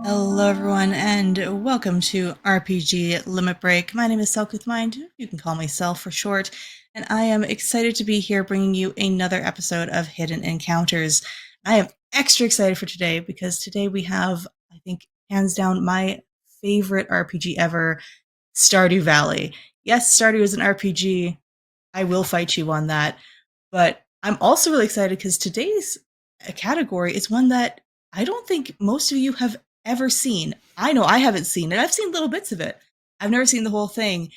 Hello everyone and welcome to RPG Limit Break. My name is Selcouthmind, you can call me Sel for short, and I am excited to be here bringing you another episode of Hidden Encounters. I am extra excited for today because today we have, I think, hands down, my favorite RPG ever, Stardew Valley. Yes, Stardew is an RPG. I will fight you on that, but I'm also really excited because today's category is one that I don't think most of you have ever seen. I know I haven't seen it. I've seen little bits of it. I've never seen the whole thing.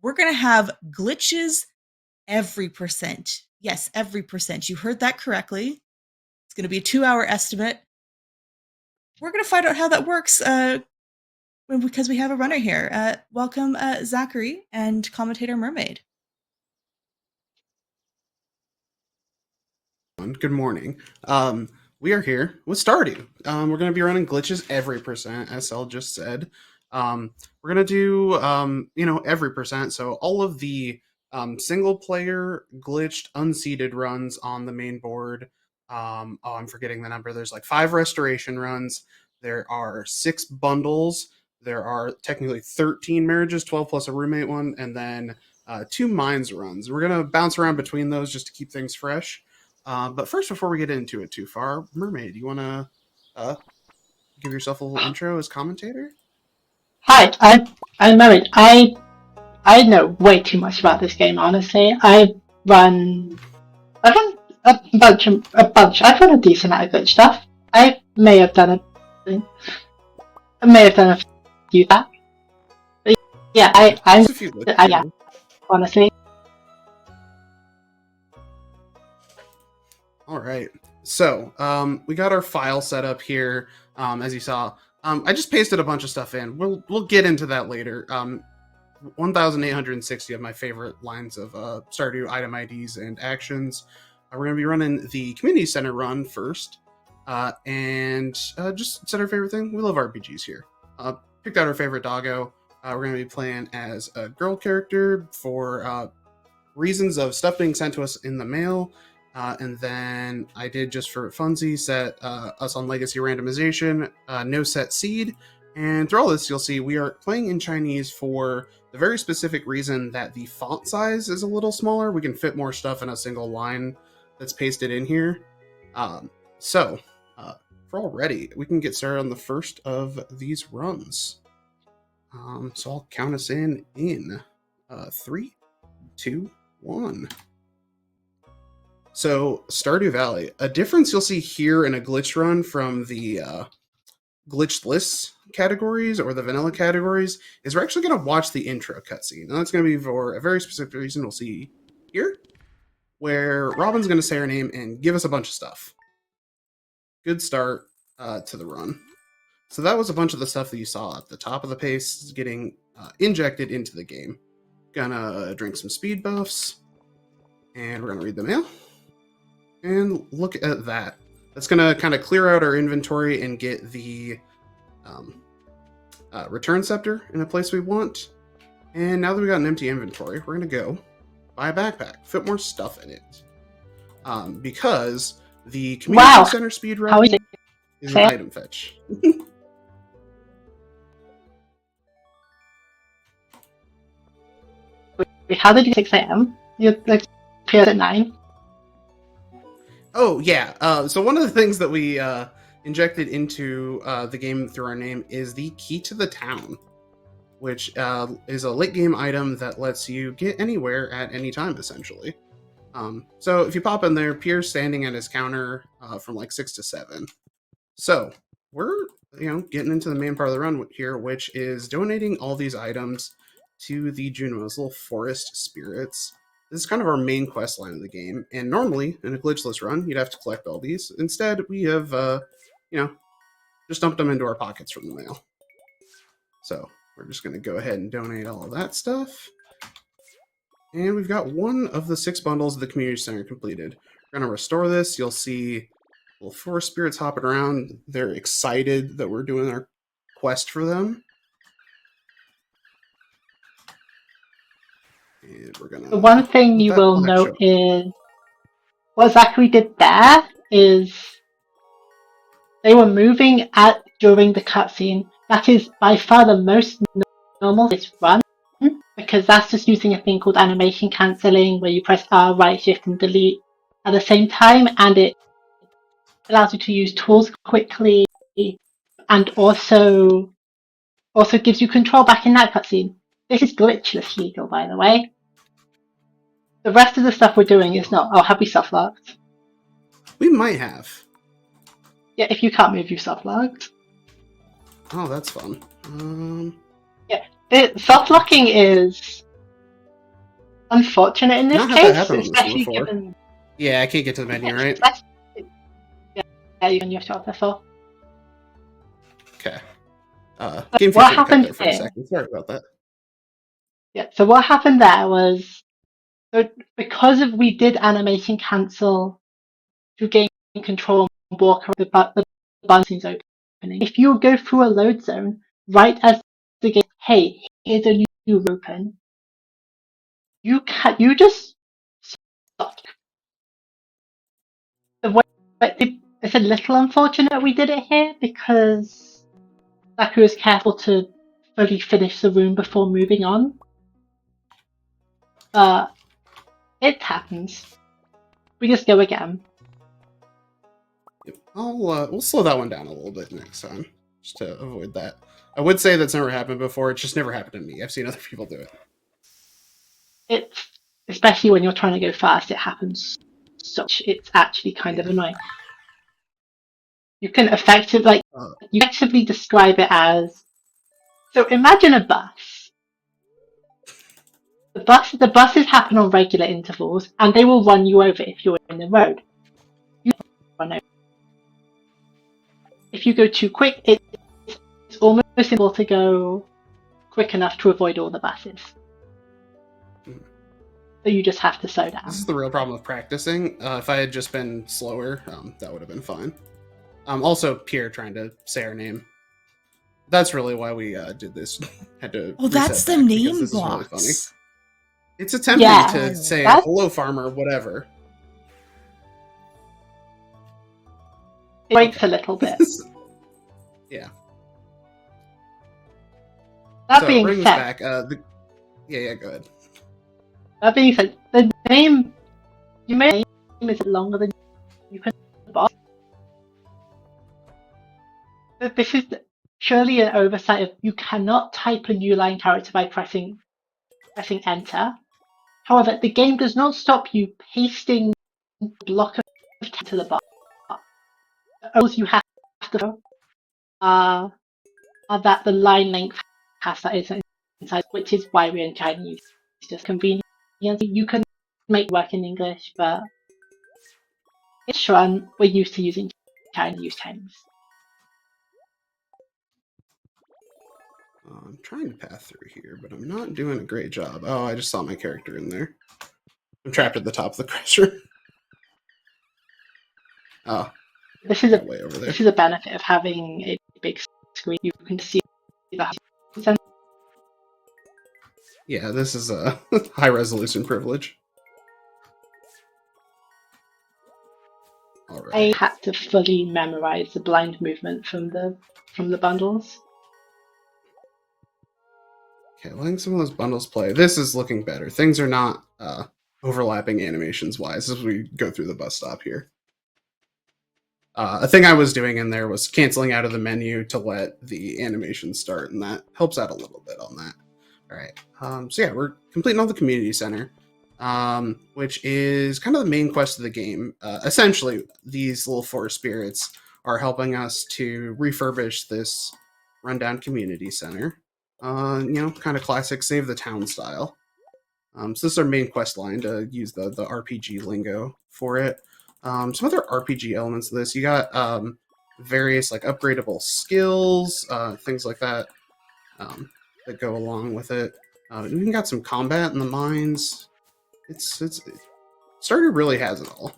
We're going to have glitches every percent. Yes, every percent. You heard that correctly. It's going to be a 2-hour estimate. We're going to find out how that works because we have a runner here. Welcome, Zachary and commentator Mermaid. Good morning. We are here with Stardew. We're going to be running glitches every percent, as Sel just said. We're going to do, every percent. So all of the single player glitched unseeded runs on the main board. I'm forgetting the number. There's like 5 restoration runs. There are 6 bundles. There are technically 13 marriages, 12 plus a roommate one, and then 2 mines runs. We're going to bounce around between those just to keep things fresh. But first, before we get into it too far, Mermaid, you want to give yourself a little intro as commentator? Hi, I'm married. I know way too much about this game. Honestly, I've run a bunch. I've run a decent amount of good stuff. I may have done a few that. But yeah, Just a few glitches. yeah, honestly. All right. So we got our file set up here, as you saw. I just pasted a bunch of stuff in. We'll get into that later. 1,860 of my favorite lines of Stardew item IDs and actions. We're going to be running the community center run first, and just said our favorite thing. We love RPGs here. Picked out our favorite doggo. We're going to be playing as a girl character for reasons of stuff being sent to us in the mail. And then I did, just for funsies, set us on legacy randomization, no set seed. And through all this, you'll see we are playing in Chinese for the very specific reason that the font size is a little smaller. We can fit more stuff in a single line that's pasted in here. So, if we're all ready, we can get started on the first of these runs. So I'll count us in 3, 2, 1. So, Stardew Valley. A difference you'll see here in a glitch run from the glitched lists categories or the vanilla categories is we're actually going to watch the intro cutscene. Now, that's going to be for a very specific reason we'll see here, where Robin's going to say her name and give us a bunch of stuff. Good start to the run. So that was a bunch of the stuff that you saw at the top of the page getting injected into the game. Gonna drink some speed buffs, and we're going to read the mail. And look at that. That's going to kind of clear out our inventory and get the return scepter in a place we want. And now that we got an empty inventory, we're going to go buy a backpack, fit more stuff in it. Because the community center speed run is an item fetch. Wait, how did you 6 a.m.? You like appeared at 9. Oh, yeah. So one of the things that we injected into the game through our name is the key to the town, which is a late game item that lets you get anywhere at any time, essentially. So if you pop in there, Pierre's standing at his counter from like 6 to 7. So we're getting into the main part of the run here, which is donating all these items to the Junos, little forest spirits. This is kind of our main quest line of the game, and normally in a glitchless run, you'd have to collect all these. Instead, we have, just dumped them into our pockets from the mail. So we're just going to go ahead and donate all of that stuff. And we've got one of the 6 bundles of the community center completed. We're going to restore this. You'll see little forest spirits hopping around. They're excited that we're doing our quest for them. And we're gonna. The one thing you will note is what Zachary did there is they were moving during the cutscene. That is by far the most normal this run, because that's just using a thing called animation cancelling, where you press R, right shift, and delete at the same time, and it allows you to use tools quickly, and also gives you control back in that cutscene. This is glitchless legal, by the way. The rest of the stuff we're doing is not. Oh, have we soft-locked? We might have. Yeah, if you can't move, you soft-locked. Oh, that's fun. Soft-locking is unfortunate in this Not had that case, happen on this one especially before. given... Yeah, I can't get to the menu, right? Yeah, you have to auto-fill. Okay. Game what feature cut happened there for a here? second. Sorry about that. Yeah, so what happened there was, because we did animation cancel to gain control and walk around the bouncing's opening. If you go through a load zone, right as the game, hey, here's a new open, you just stop. It's a little unfortunate we did it here because Zachary was careful to fully finish the room before moving on. But it happens. We just go again. We'll slow that one down a little bit next time, just to avoid that. I would say that's never happened before. It's just never happened to me. I've seen other people do it. It's especially when you're trying to go fast. It happens so much. It's actually kind of annoying. You can effectively describe it as, so imagine a bus. The buses happen on regular intervals, and they will run you over if you're in the road. You run over. If you go too quick, it's almost impossible to go quick enough to avoid all the buses. So you just have to slow down. This is the real problem with practicing. If I had just been slower, that would have been fine. Also, Pierre trying to say our name. That's really why we did this. Had to. Oh, that's the name box. Really funny. It's attempting to say hello, farmer, whatever. It breaks a little bit. Yeah. That being said, back, go ahead. That being said, the name is longer than you can box. This is surely an oversight of you cannot type a new line character by pressing enter. However, the game does not stop you pasting a block of text to the box. All you have to know are that the line length has that inside, which is why we're in Chinese. It's just convenient. You can make work in English, but it's run. We're used to using Chinese. I'm trying to path through here, but I'm not doing a great job. Oh, I just saw my character in there. I'm trapped at the top of the crusher. Oh, this is way over there. This is a benefit of having a big screen. You can see the. Yeah, this is a high resolution privilege. All right. I had to fully memorize the blind movement from the bundles. Okay, letting some of those bundles play. This is looking better. Things are not overlapping animations wise as we go through the bus stop here. A thing I was doing in there was canceling out of the menu to let the animation start, and that helps out a little bit on that. All right. So yeah, we're completing all the community center, which is kind of the main quest of the game. Essentially, these little forest spirits are helping us to refurbish this rundown community center. Kind of classic save the town style. So this is our main quest line, to use the RPG lingo for it. Some other RPG elements of this, you got various like upgradable skills, things like that that go along with it. We even got some combat in the mines. Stardew really has it all.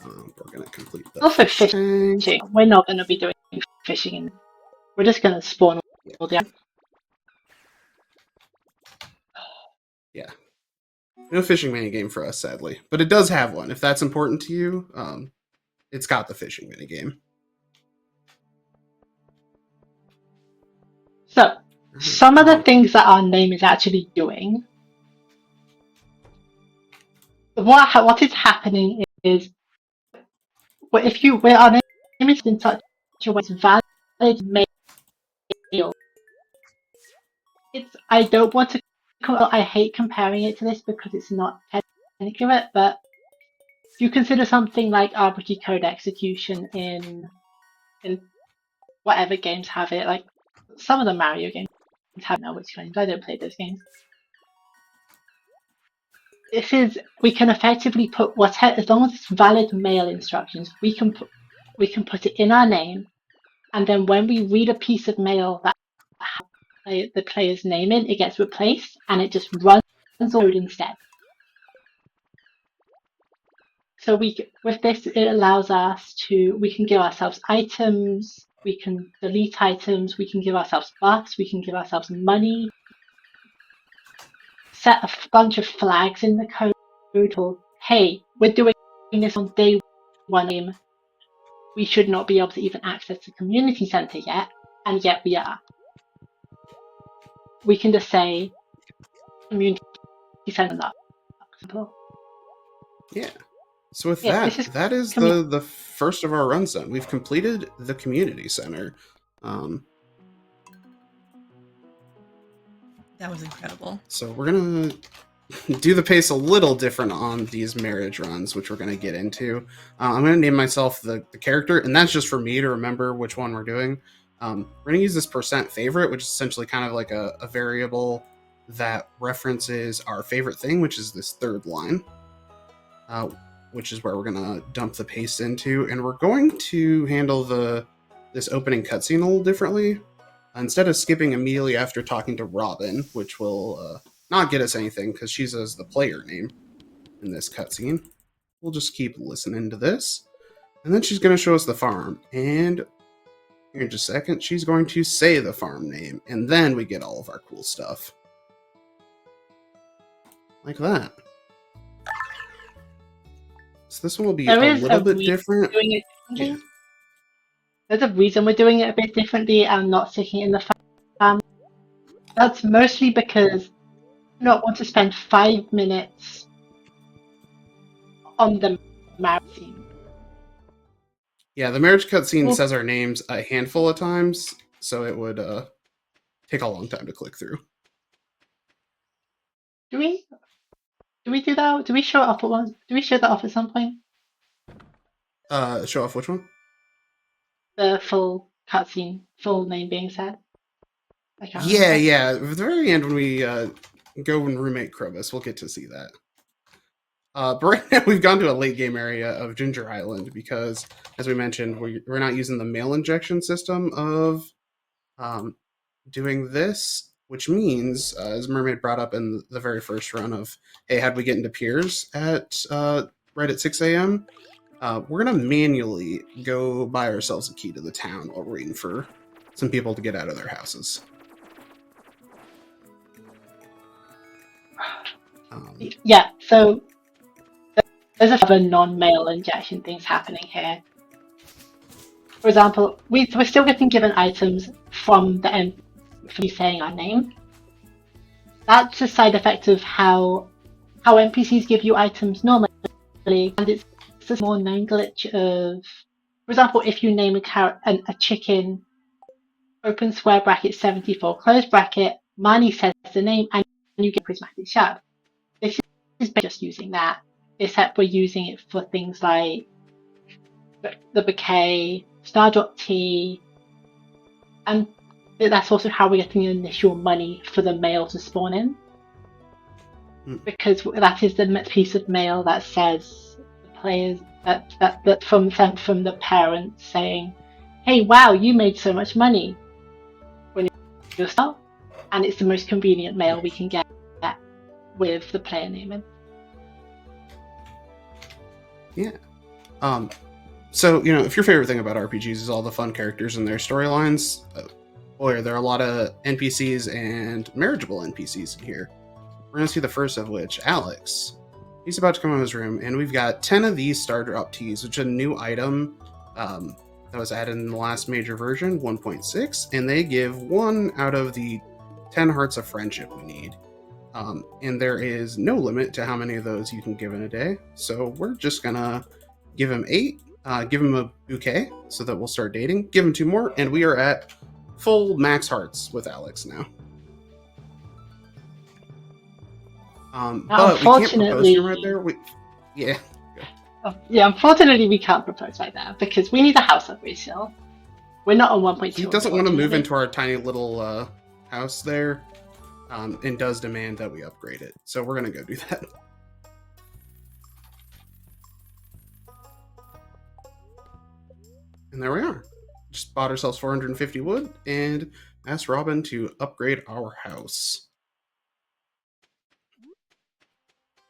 We're gonna complete the also fishing. We're not going to be doing fishing. We're just going to spawn all the. Yeah. No fishing minigame for us, sadly. But it does have one. If that's important to you, it's got the fishing minigame. So, some of the things that our name is actually doing, what is happening is, our name is in such a way it's valid male. I don't want to. I hate comparing it to this because it's not accurate, but if you consider something like RPG code execution in whatever games have it, like some of the Mario games have no which games. I don't play those games. We can effectively put whatever, as long as it's valid male instructions, we can put it in our name, and then when we read a piece of mail that has the player's name in, it gets replaced and it just runs code instead. So with this, it allows us we can give ourselves items, we can delete items, we can give ourselves buffs, we can give ourselves money, set a bunch of flags in the code, or hey, we're doing this on day 1. We should not be able to even access the community center yet, and yet we are. We can just say community center. Yeah. So with that is the first of our runs done. We've completed the community center. That was incredible. So we're gonna do the pace a little different on these marriage runs, which we're gonna get into. I'm gonna name myself the character, and that's just for me to remember which one we're doing. We're gonna use this %favorite, which is essentially kind of like a variable that references our favorite thing, which is this third line. Which is where we're going to dump the paste into. And we're going to handle this opening cutscene a little differently. Instead of skipping immediately after talking to Robin, which will not get us anything because she's as the player name in this cutscene, we'll just keep listening to this. And then she's going to show us the farm. And in just a second, she's going to say the farm name. And then we get all of our cool stuff. like that. So this one will be a little bit different. Doing it differently. Yeah. There's a reason we're doing it a bit differently and not sticking in the farm. That's mostly because I don't want to spend 5 minutes on the marriage scene. Yeah, the marriage cutscene says our names a handful of times, so it would take a long time to click through. Do we do that? Do we show it off at once? Do we show that off at some point? Show off which one? The full cutscene, full name being said. Yeah. At the very end, when we go and roommate Krobus, we'll get to see that. But right now, we've gone to a late game area of Ginger Island because, as we mentioned, we're not using the mail injection system of doing this, which means, as Mermaid brought up in the very first run of, hey, how'd we get into Piers at right at 6 a.m.? We're going to manually go buy ourselves a key to the town while we're waiting for some people to get out of their houses. Yeah, so there's a couple of non-mail injection things happening here. For example, we're still getting given items from the NPC saying our name. That's a side effect of how NPCs give you items normally, and it's a small name glitch of, for example, if you name a chicken, open square bracket 74, close bracket, Marnie says the name, and you get prismatic shard. This is just using that, except we're using it for things like the bouquet, Stardrop tea, and that's also how we're getting the initial money for the mail to spawn in. Because that is the piece of mail that says the players that sent from the parents saying, "Hey, wow, you made so much money when you start," and it's the most convenient mail we can get with the player name in. Yeah. So, if your favorite thing about RPGs is all the fun characters and their storylines, boy, there are a lot of NPCs and marriageable NPCs in here. We're going to see the first of which, Alex. He's about to come out of his room, and we've got 10 of these Stardrop teas, which is a new item that was added in the last major version, 1.6, and they give 1 out of the 10 hearts of friendship we need. And there is no limit to how many of those you can give in a day, so we're just gonna give him 8, give him a bouquet so that we'll start dating, give him 2 more, and we are at full max hearts with Alex now. But we can't propose him right there. Yeah. Yeah, unfortunately we can't propose right now because we need a house upgrade still. We're not on 1.2. He doesn't want to move into our tiny little house there, and does demand that we upgrade it. So we're gonna go do that. And there we are. Just bought ourselves 450 wood and asked Robin to upgrade our house.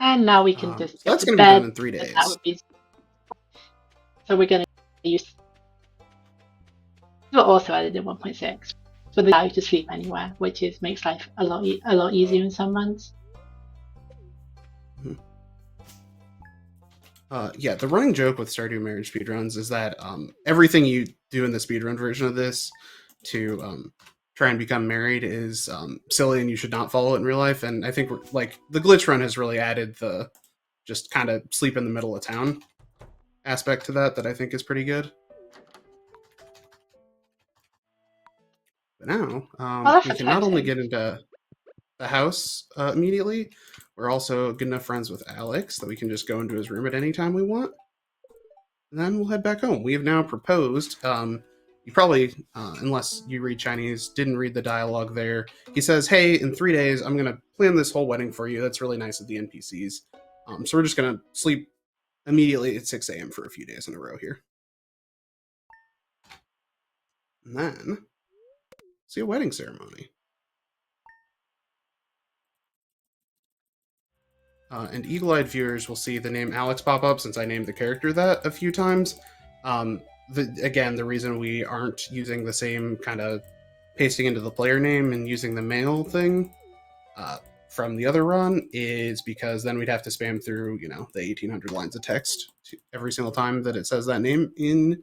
And now we can just so that's going to be done in 3 days. So we're going to use. We're also added in 1.6 for the allow you to sleep anywhere, which makes life a lot easier in some runs. Yeah, the running joke with Stardew Marriage speedruns is that everything you do in the speedrun version of this to try and become married is silly and you should not follow it in real life. And I think the glitch run has really added the just kind of sleep in the middle of town aspect to that I think is pretty good. But now we can not only get into the house immediately, we're also good enough friends with Alex that we can just go into his room at any time we want. And then we'll head back home. We have now proposed. You probably, unless you read Chinese, didn't read the dialogue there. He says, hey, in 3 days, I'm going to plan this whole wedding for you. That's really nice of the NPCs. So we're just going to sleep immediately at 6 a.m. for a few days in a row here. And then, see a wedding ceremony. And eagle-eyed viewers will see the name Alex pop up since I named the character that a few times. Again, the reason we aren't using the same kind of pasting into the player name and using the male thing from the other run is because then we'd have to spam through, the 1,800 lines of text every single time that it says that name in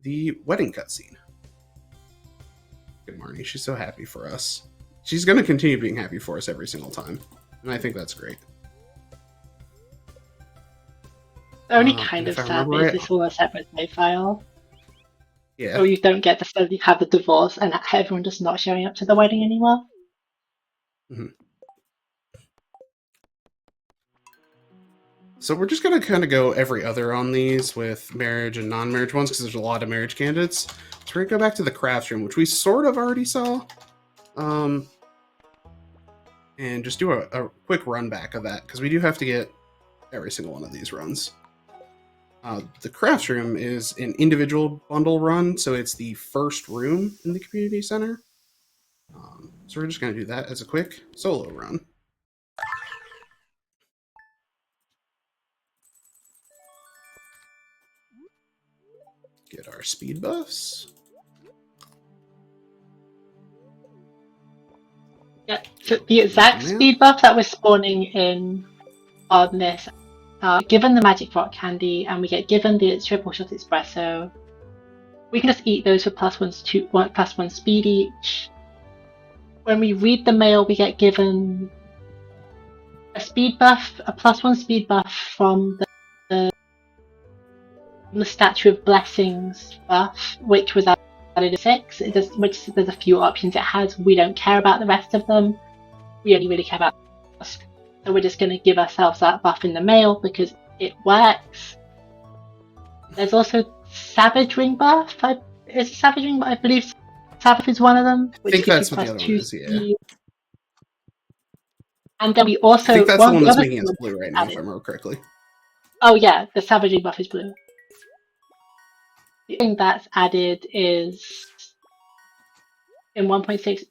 the wedding cutscene. Good Marnie, she's so happy for us. She's going to continue being happy for us every single time, and I think that's great. The only kind of sad is this all a separate save file. Yeah. So you don't get to suddenly have the divorce and everyone just not showing up to the wedding anymore. Mm-hmm. So we're just going to kind of go every other on these with marriage and non-marriage ones because there's a lot of marriage candidates. So we're going to go back to the crafts room, which we sort of already saw. And just do a quick run back of that because we do have to get every single one of these runs. The crafts room is an individual bundle run, so it's the first room in the community center. So we're just going to do that as a quick solo run. Get our speed buffs. Yeah, so the exact speed buff that we're spawning in on this, given the magic rock candy and we get given the triple shot espresso, we can just eat those for +1 speed each. When we read the mail, we get given a speed buff, a +1 speed buff from the Statue of Blessings buff, which was added at 6. Which there's a few options it has. We don't care about the rest of them. We only really care about us. So we're just going to give ourselves that buff in the mail because it works. There's also Savage Ring buff. I believe Savage is one of them. Which I think that's what the other one is, yeah. And then we also... I think that's the one that's making us blue right now, if I remember correctly. Oh yeah, the Savage Ring buff is blue. The thing that's added is... in 1.6,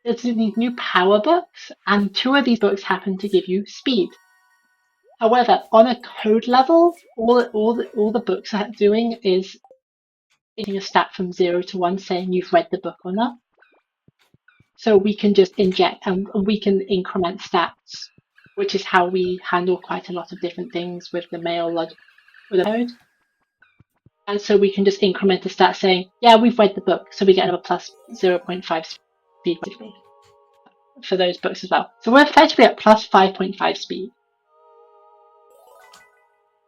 there's these new power books, and 2 of these books happen to give you speed. However, on a code level, all the books are doing is getting a stat from 0 to 1 saying you've read the book or not. So we can just inject and we can increment stats which is how we handle quite a lot of different things with the mail with the code. And so we can just increment the stat saying, yeah, we've read the book, so we get another plus 0.5 speed for those books as well. So we're effectively at plus 5.5 speed.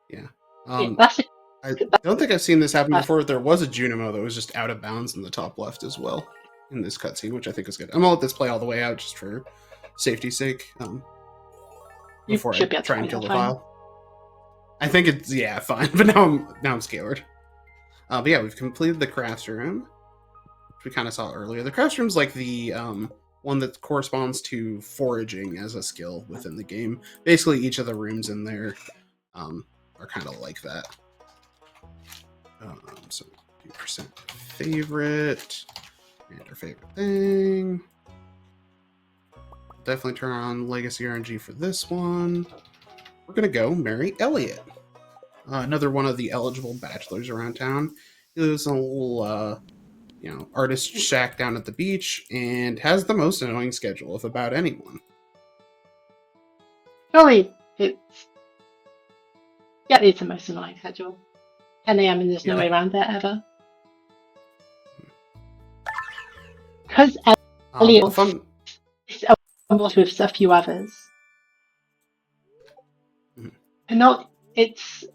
Yeah. I don't think I've seen this happen before. There was a Junimo that was just out of bounds in the top left as well in this cutscene, which I think is good. I'm gonna let this play all the way out just for safety's sake. Before I try and kill the file. I think it's fine, but now I'm scared. But yeah, we've completed the crafts room, which we kind of saw earlier. The crafts room's like the one that corresponds to foraging as a skill within the game. Basically, each of the rooms in there are kind of like that. So 2% favorite and our favorite thing. Definitely turn on Legacy RNG for this one. We're gonna go marry Elliot, another one of the eligible bachelors around town. He lives in a little, artist shack down at the beach and has the most annoying schedule of about anyone. Surely it's the most annoying schedule. 10 a.m. and there's no way around that ever. Because Elliot is involved with a few others. It's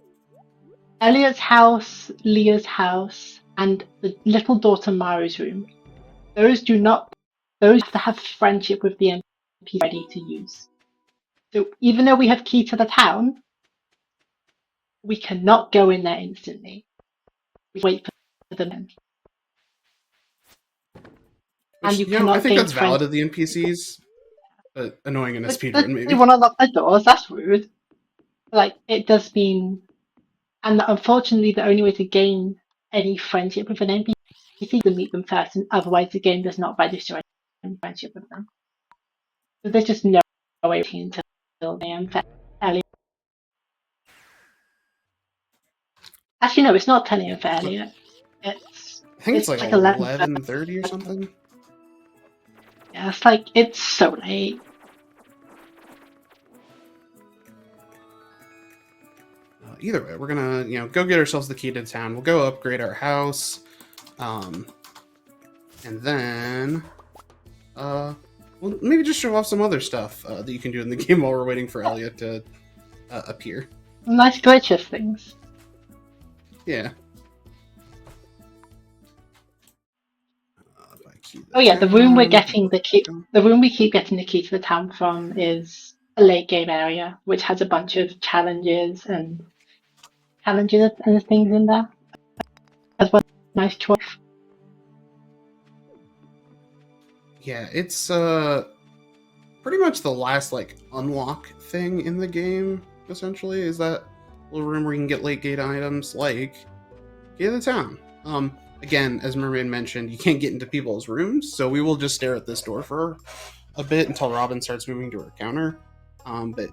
Elliot's house, Leah's house, and the little daughter Maru's room. Those have to have friendship with the NPC ready to use. So even though we have key to the town, we cannot go in there instantly. We wait for them in. And you cannot. I think that's valid of the NPCs, but annoying in a speedrun maybe. They want to lock the doors. That's rude. Like it does mean, and unfortunately, the only way to gain any friendship with an NPC is to meet them first, and otherwise the game does not register any friendship with them. So there's just no way until they am fairly. Actually, no, it's not 10 a.m. for Elliot. I think it's like 11:30 or something. Yeah, it's so late. Either way, we're gonna go get ourselves the key to town. We'll go upgrade our house, and then we'll maybe just show off some other stuff that you can do in the game while we're waiting for Elliot to appear. Nice glitches things. Yeah. The room we're getting the key. The room we keep getting the key to the town from is a late game area, which has a bunch of challenges and things in there. As well, nice choice. Yeah, it's pretty much the last unlock thing in the game. Essentially, is that little room where you can get late gate items like key to the town. Again, as Mermaid mentioned, you can't get into people's rooms, so we will just stare at this door for a bit until Robin starts moving to her counter. But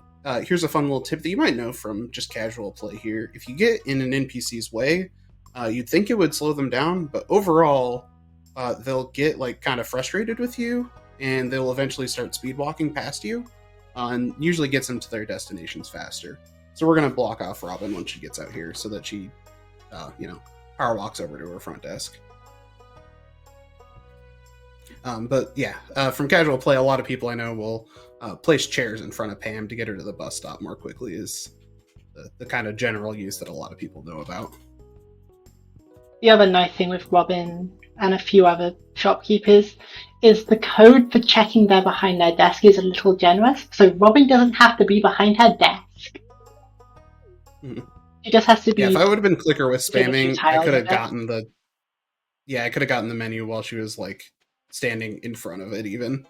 here's a fun little tip that you might know from just casual play here. If you get in an NPC's way, you'd think it would slow them down, but overall, they'll get kind of frustrated with you, and they'll eventually start speed walking past you, and usually gets them to their destinations faster. So we're going to block off Robin once she gets out here so that she, power walks over to her front desk. But yeah, from casual play, a lot of people I know will place chairs in front of Pam to get her to the bus stop more quickly is the kind of general use that a lot of people know about. The other nice thing with Robin and a few other shopkeepers is the code for checking they're behind their desk is a little generous. So Robin doesn't have to be behind her desk. Mm-hmm. She just has to be. Yeah, if I would have been clicker with spamming, I could have gotten the menu while she was standing in front of it even.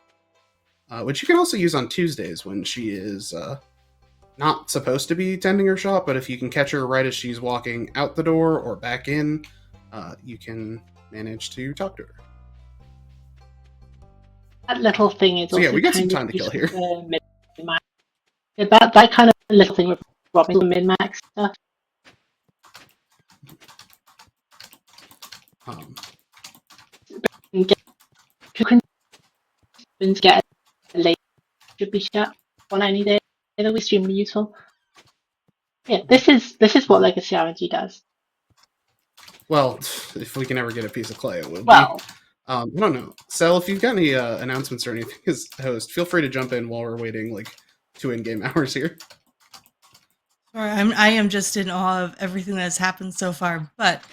Which you can also use on Tuesdays when she is not supposed to be tending her shop, but if you can catch her right as she's walking out the door or back in, you can manage to talk to her. That little thing is also we got some time to kill here. That kind of little thing with Robin, the min-max stuff. You can get a late should be shut on any day. it'll be extremely useful. Yeah, this is what Legacy RNG does. Well, if we can ever get a piece of clay, it will Well, be. I don't know. Sal, if you've got any announcements or anything as host, feel free to jump in while we're waiting like 2 in-game hours here. Sorry, I am just in awe of everything that has happened so far. But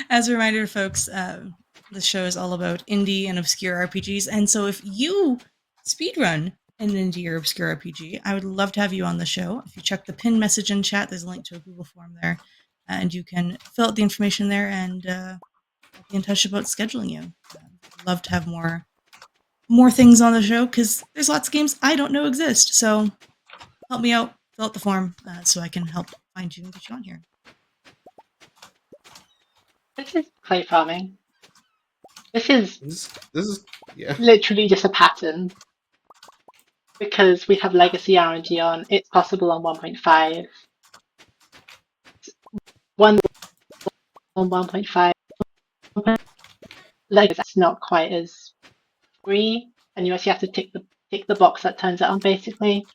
as a reminder, folks, the show is all about indie and obscure RPGs. And so if you speedrun an indie or obscure RPG, I would love to have you on the show. If you check the pinned message in chat, there's a link to a Google form there. And you can fill out the information there, and I'll be in touch about scheduling you. I'd love to have more things on the show, because there's lots of games I don't know exist. So help me out, fill out the form so I can help find you and get you on here. this is clay farming. This is yeah. literally just a pattern. Because we have Legacy RNG on, it's possible on 1.5. One on 1.5. Legacy that's not quite as free, and you actually have to tick the box that turns it on, basically.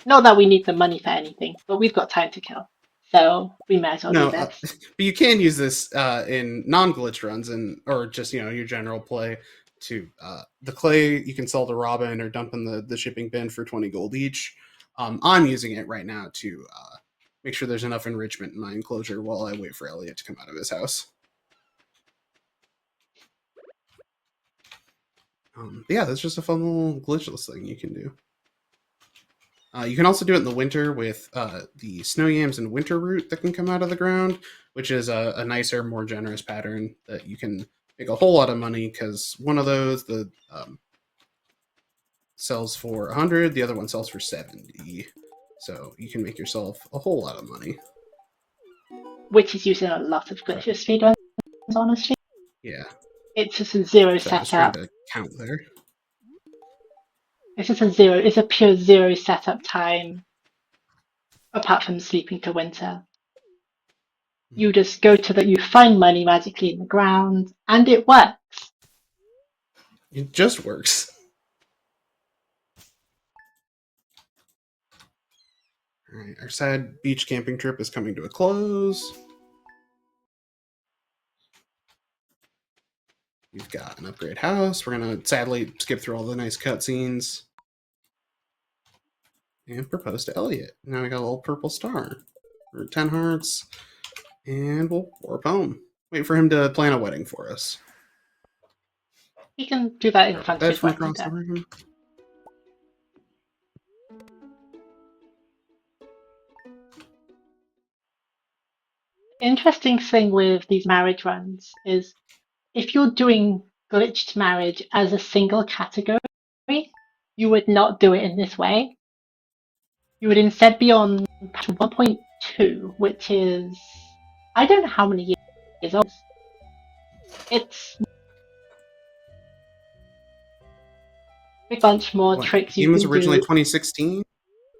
Not that we need the money for anything, but we've got time to kill, so we might as well do this. But you can use this in non-glitch runs or just your general play. To the clay, you can sell to Robin or dump in the shipping bin for 20 gold each. I'm using it right now to make sure there's enough enrichment in my enclosure while I wait for Elliot to come out of his house. Yeah, that's just a fun little glitchless thing you can do. You can also do it in the winter with the snow yams and winter root that can come out of the ground, which is a nicer, more generous pattern that you can make a whole lot of money, because one of those sells for 100, the other one sells for 70. So you can make yourself a whole lot of money. Which is using a lot of glitchless speedruns, honestly. Yeah. It's just a zero So I was trying setup. to count there. It's just a zero. It's a pure zero setup time, apart from sleeping to winter. You just go to you find money magically in the ground, and it works. It just works. Alright, our sad beach camping trip is coming to a close. We've got an upgrade house. We're going to sadly skip through all the nice cutscenes. And propose to Elliot. Now we got a little purple star. For 10 hearts. And we'll warp home. Wait for him to plan a wedding for us. You can do that in front of his from wedding across the room. Interesting thing with these marriage runs is if you're doing glitched marriage as a single category, you would not do it in this way. You would instead be on 1.2, which is, I don't know how many years old. It's a bunch more tricks you can do. It was originally 2016,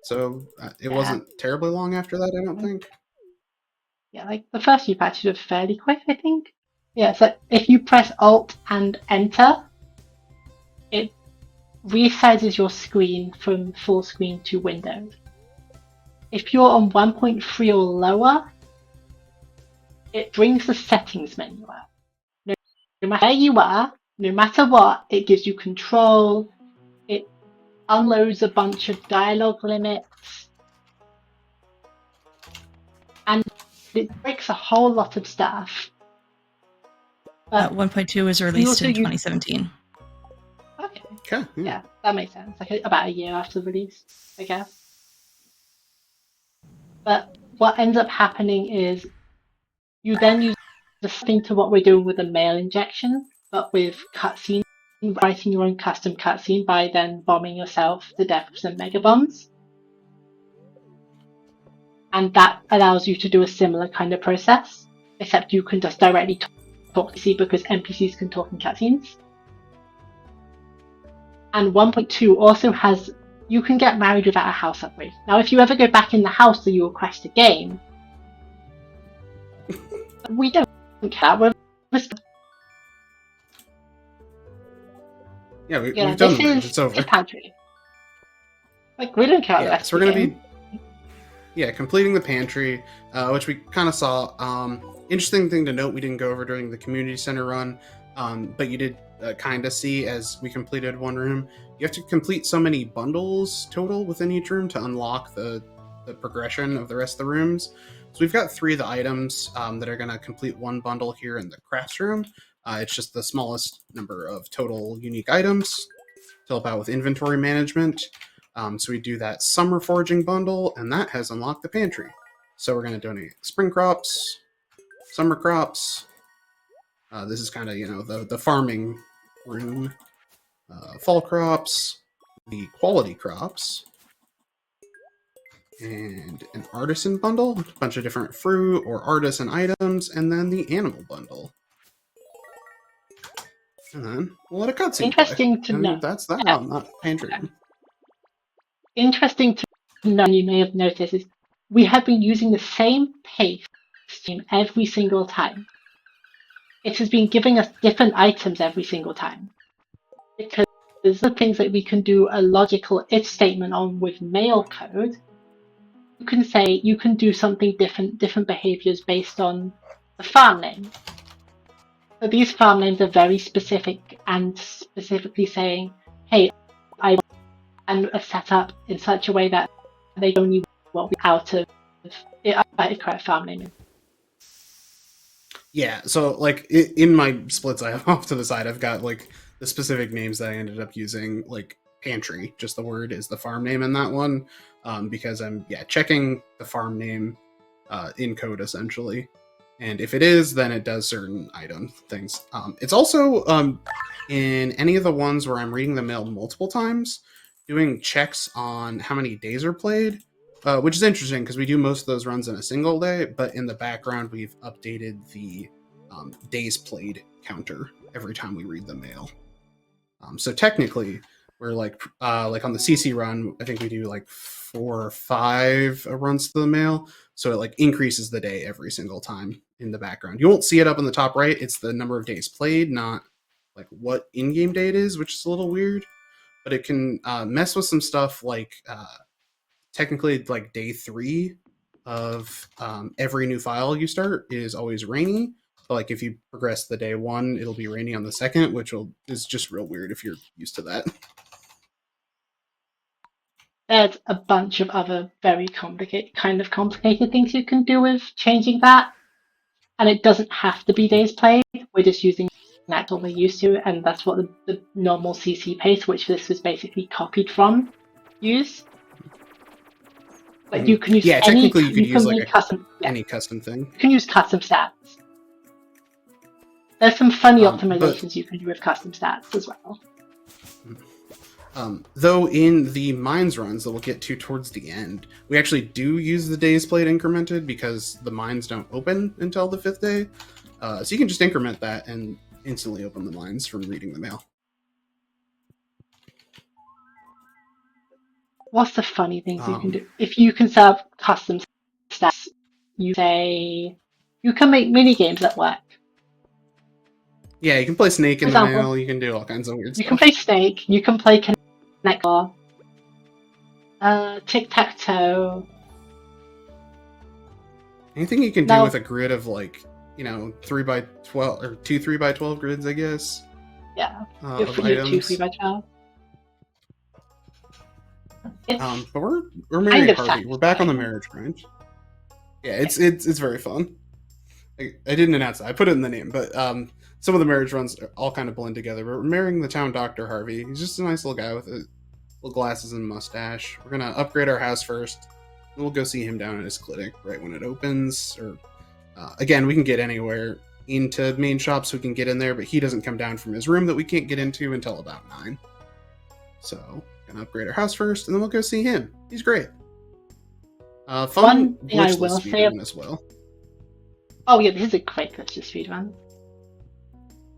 so it wasn't terribly long after that, I don't think. Yeah, like the first few patches were fairly quick, I think. Yeah, so if you press Alt and Enter, it resizes your screen from full screen to Windows. If you're on 1.3 or lower, it brings the settings menu up. No matter where you are, no matter what, it gives you control, it unloads a bunch of dialogue limits, and it breaks a whole lot of stuff. 1.2 was released in 2017. Okay. Yeah, that makes sense. Like about a year after the release, I guess. But what ends up happening is you then use the thing to what we're doing with the mail injection, but with cutscene, writing your own custom cutscene by then bombing yourself to death with some mega bombs. And that allows you to do a similar kind of process, except you can just directly talk to NPC because NPCs can talk in cutscenes. And 1.2 also has, you can get married without a house upgrade. Now, if you ever go back in the house that you request a game, we don't care. Yeah, we've Yeah, done this the range. is It's over. the pantry. Like, we don't care Yeah, less so we're the gonna game. be completing the pantry, which we kind of saw. Interesting thing to note, we didn't go over during the community center run, but you did kind of see as we completed one room. You have to complete so many bundles total within each room to unlock the progression of the rest of the rooms. So we've got 3 of the items that are going to complete one bundle here in the crafts room. It's just the smallest number of total unique items to help out with inventory management. So we do that summer foraging bundle, and that has unlocked the pantry. So we're going to donate spring crops, summer crops. This is kind of, the farming room. Fall crops, the quality crops, and an artisan bundle, a bunch of different fruit or artisan items, and then the animal bundle. And then we'll let a cutscene Interesting play. to And know. that's that. Yeah. Not pantry. Interesting to know, you may have noticed, is we have been using the same paste scheme every single time. It has been giving us different items every single time. Because there's the things that we can do a logical if statement on with mail code. You can say you can do something different behaviors based on the farm name. So these farm names are very specific and specifically saying, hey, I want a setup in such a way that they only want out of a correct farm name. Yeah, so like in my splits I have off to the side, I've got like the specific names that I ended up using, like pantry, just the word is the farm name in that one, because I'm checking the farm name in code essentially, and if it is, then it does certain item things. It's also in any of the ones where I'm reading the mail multiple times, doing checks on how many days are played. Which is interesting because we do most of those runs in a single day, but in the background we've updated the days played counter every time we read the mail. So technically, we're like on the CC run, I think we do like 4 or 5 runs to the mail, so it like increases the day every single time in the background. You won't see it up in the top right. It's the number of days played, not like what in-game day it is, which is a little weird. But it can mess with some stuff like technically like day 3 of every new file you start is always rainy. But like if you progress the day 1, it'll be rainy on the second, which is just real weird if you're used to that. There's a bunch of other very complicated things you can do with changing that. And it doesn't have to be days played. We're just using that what we're used to, and that's what the normal CC paste, which this was basically copied from, use. But you can use technically you could use like any custom thing. You can use custom stats. There's some funny But optimizations you can do with custom stats as well. Though in the mines runs that we'll get to towards the end, we actually do use the days played incremented because the mines don't open until the 5th day. So you can just increment that and instantly open the mines from reading the mail. What's the funny things you can do? If you can set up custom stats, you say you can make mini games at work. Yeah, you can play Snake in the mail. You can do all kinds of weird stuff. You can play Snake. You can play Connect Tic-Tac-Toe. Anything you can do with a grid of 3x12 or 2 3x12 grids, I guess. Yeah, of items. 2 3x12. But we're marrying Harvey. We're back on the marriage run. Yeah, it's very fun. I didn't announce that. I put it in the name, but some of the marriage runs all kind of blend together. But we're marrying the town doctor Harvey. He's just a nice little guy with little glasses and mustache. We're gonna upgrade our house first. And we'll go see him down at his clinic right when it opens. Or again, we can get anywhere into main shops. We can get in there, but he doesn't come down from his room that we can't get into until about 9. So gonna upgrade our house first, and then we'll go see him. He's great. Fun One thing I will say as well. Oh yeah, this is a great glitch speedrun.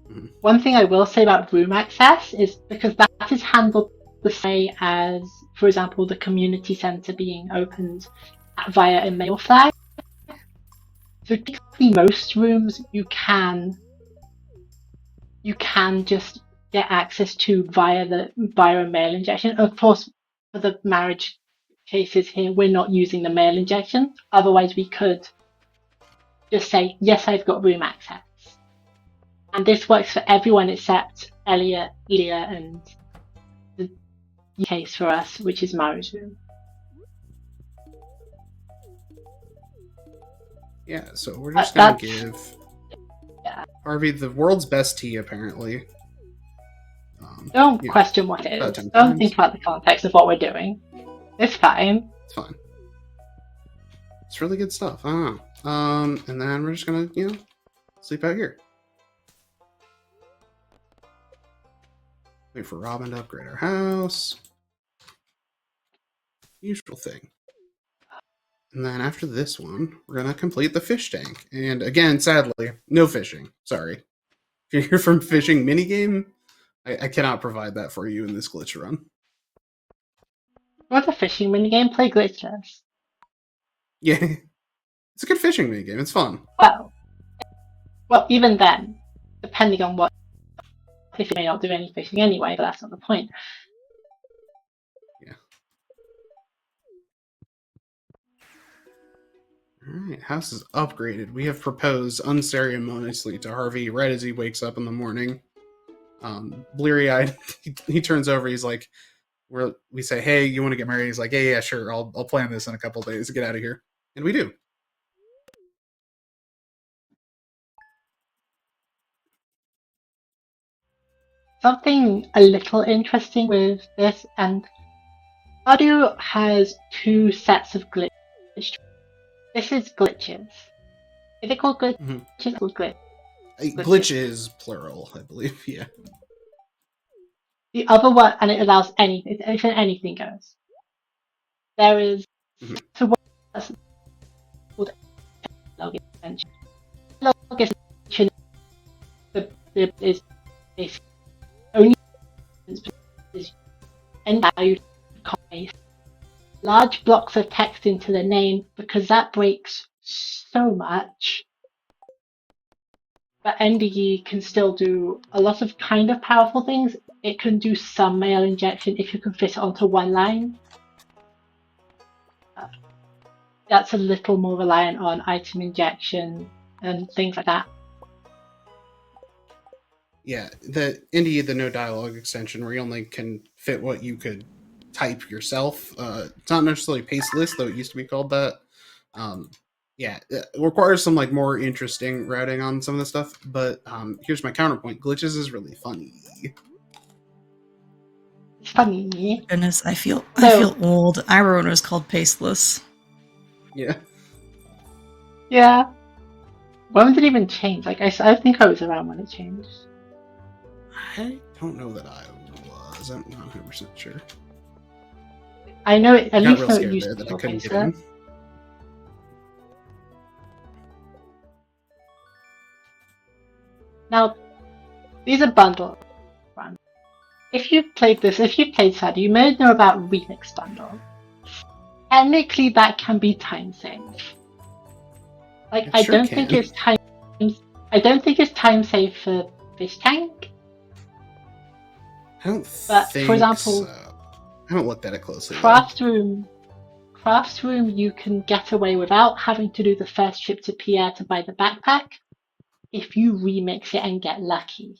Mm-hmm. One thing I will say about room access is because that is handled the same as, for example, the community center being opened via a mail flag. So typically most rooms you can just get access to via a mail injection. Of course, for the marriage cases here, we're not using the mail injection. Otherwise, we could just say, yes, I've got room access. And this works for everyone except Elliot, Leah, and the case for us, which is Marriage Room. Yeah, so we're just going to give Yeah. Harvey the world's best tea, apparently. Don't question what it is. Don't think about the context of what we're doing. It's fine. It's fine. It's really good stuff. I don't know. And then we're just going to, sleep out here. Wait for Robin to upgrade our house. Usual thing. And then after this one, we're going to complete the fish tank. And again, sadly, no fishing. Sorry. If you're here from fishing minigame, I cannot provide that for you in this glitch run. What's a fishing minigame? Play glitches. Yeah. It's a good fishing minigame. It's fun. Well, even then, depending on what fishing, may not do any fishing anyway, but that's not the point. Yeah. Alright, house is upgraded. We have proposed unceremoniously to Harvey right as he wakes up in the morning. Bleary-eyed, he turns over, he's like, we say, hey, you want to get married? He's like, yeah, sure, I'll plan this in a couple days to get out of here. And we do. Something a little interesting with this, and Stardew has two sets of glitches. This is glitches. Is it called glitches? Mm-hmm. Called glitches, plural, I believe, yeah. The other one, and it allows anything goes. There is so what's called log extension. Log extension is basically only is end value copy large blocks of text into the name because that breaks so much. But NDE can still do a lot of kind of powerful things. It can do some mail injection if you can fit it onto one line. That's a little more reliant on item injection and things like that. Yeah, the NDE, the no dialogue extension, where you only can fit what you could type yourself. It's not necessarily paste list, though it used to be called that. Yeah, it requires some more interesting routing on some of the stuff. But here's my counterpoint: glitches is really funny. It's funny. Goodness, I feel old. I remember when it was called pasteless. Yeah. Yeah. When did it even change? I think I was around when it changed. I don't know that I was. I'm not 100% sure. I know it. At I got least real know scared it used there to that be I couldn't get pasteless. in. Now, these are bundle runs. If you played Stardew, you may know about Remix Bundle. Technically, that can be time saved. I don't think it's time saved for Fish Tank. I don't but think for example, so. I haven't looked at it closely. Crafts Room, you can get away without having to do the first trip to Pierre to buy the backpack if you remix it and get lucky.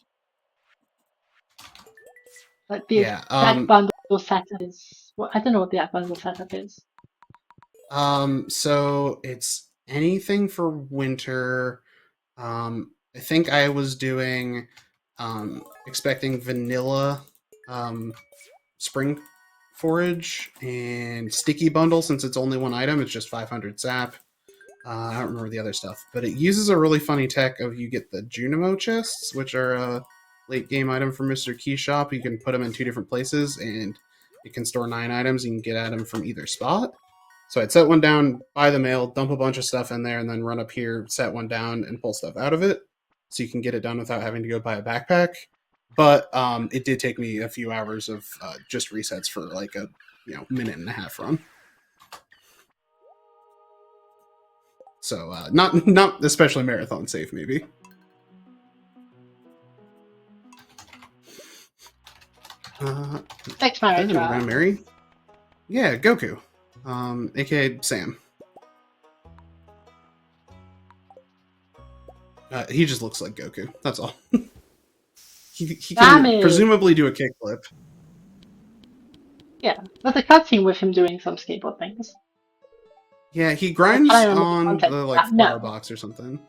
The exact bundle setup is. Well, I don't know what the bundle setup is. So it's anything for winter. I think I was doing expecting vanilla spring forage and sticky bundle. Since it's only one item, it's just 500 sap. I don't remember the other stuff, but it uses a really funny tech of you get the Junimo chests, which are a late game item from Mr. Key Shop. You can put them in 2 different places and it can store 9 items. You can get at them from either spot. So I'd set one down, buy the mail, dump a bunch of stuff in there, and then run up here, set one down, and pull stuff out of it. So you can get it done without having to go buy a backpack. But it did take me a few hours of just resets for a minute and a half run. So not especially marathon safe, maybe. Next marriage Then we're gonna run. marry. Yeah, Goku. AKA Sam. He just looks like Goku. That's all. he Sam can is presumably do a kickflip. yeah. There's a cutscene with him doing some skateboard things. Yeah, he I grinds can't remember the on context the of like that. flower No. box or something.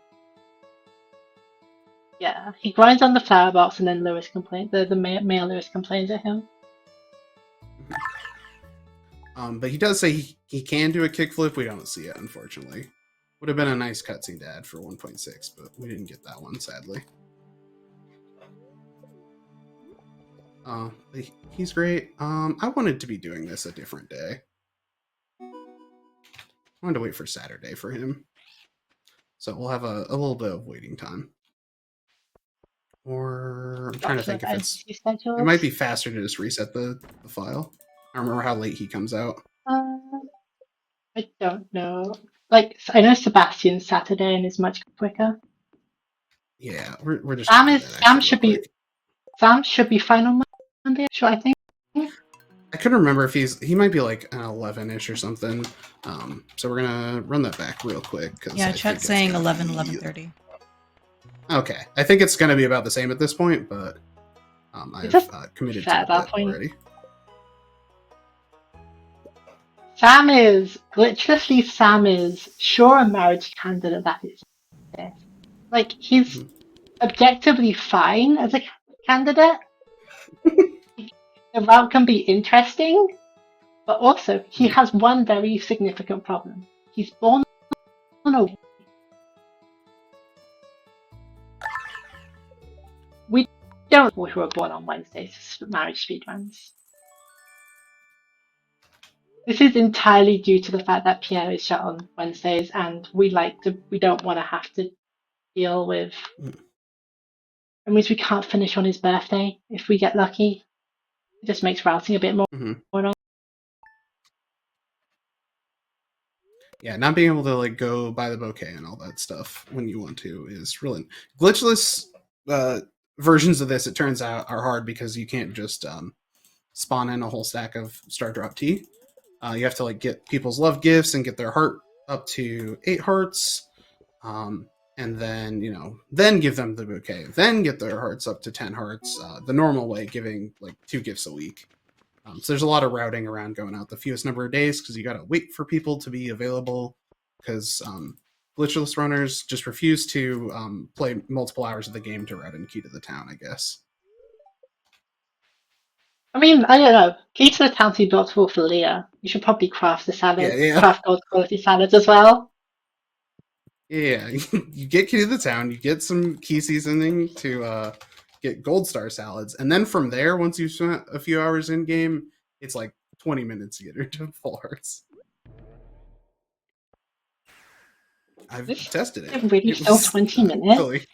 Yeah, he grinds on the flower box, and then Lewis complains. The male Lewis complains at him. But he does say he can do a kickflip. We don't see it, unfortunately. Would have been a nice cutscene to add for 1.6, but we didn't get that one, sadly. He's great. I wanted to be doing this a different day. I wanted to wait for Saturday for him. So we'll have a little bit of waiting time. Or I'm trying to think if it might be faster to just reset the file. I don't remember how late he comes out. I don't know. Like, I know Sebastian's Saturday and is much quicker. Yeah, we're just Sam should be fine on Monday. Sure, I think. I couldn't remember if he might be like an 11-ish or something. So we're gonna run that back real quick. Yeah, chat's saying 11:30. Okay, I think it's gonna be about the same at this point, but I've committed to that already. Sam is sure a marriage candidate that is this. Like, he's objectively fine as a candidate. The route can be interesting, but also he has one very significant problem. He's born on a... We don't know who are born on Wednesdays marriage speedruns. This is entirely due to the fact that Pierre is shut on Wednesdays, and we don't want to have to deal with. It means we can't finish on his birthday if we get lucky. It just makes routing a bit more. Yeah, not being able to like go buy the bouquet and all that stuff when you want to is really glitchless. Versions of this, it turns out, are hard because you can't just spawn in a whole stack of Star Drop Tea. You have to like get people's love gifts and get their heart up to 8 hearts, and then then give them the bouquet, then get their hearts up to 10 hearts. The normal way, giving like 2 gifts a week. So there's a lot of routing around going out the fewest number of days because you got to wait for people to be available because glitchless runners just refuse to play multiple hours of the game to route in Key to the Town, I guess. I mean, I don't know. Key to the Town seems optimal for Leah. You should probably craft the salad, craft gold quality salads as well. Yeah, you get Key to the Town, you get some key seasoning to get gold star salads, and then from there, once you've spent a few hours in game, it's like 20 minutes to get her to full hearts. I've tested it. It really still 20 minutes? Silly.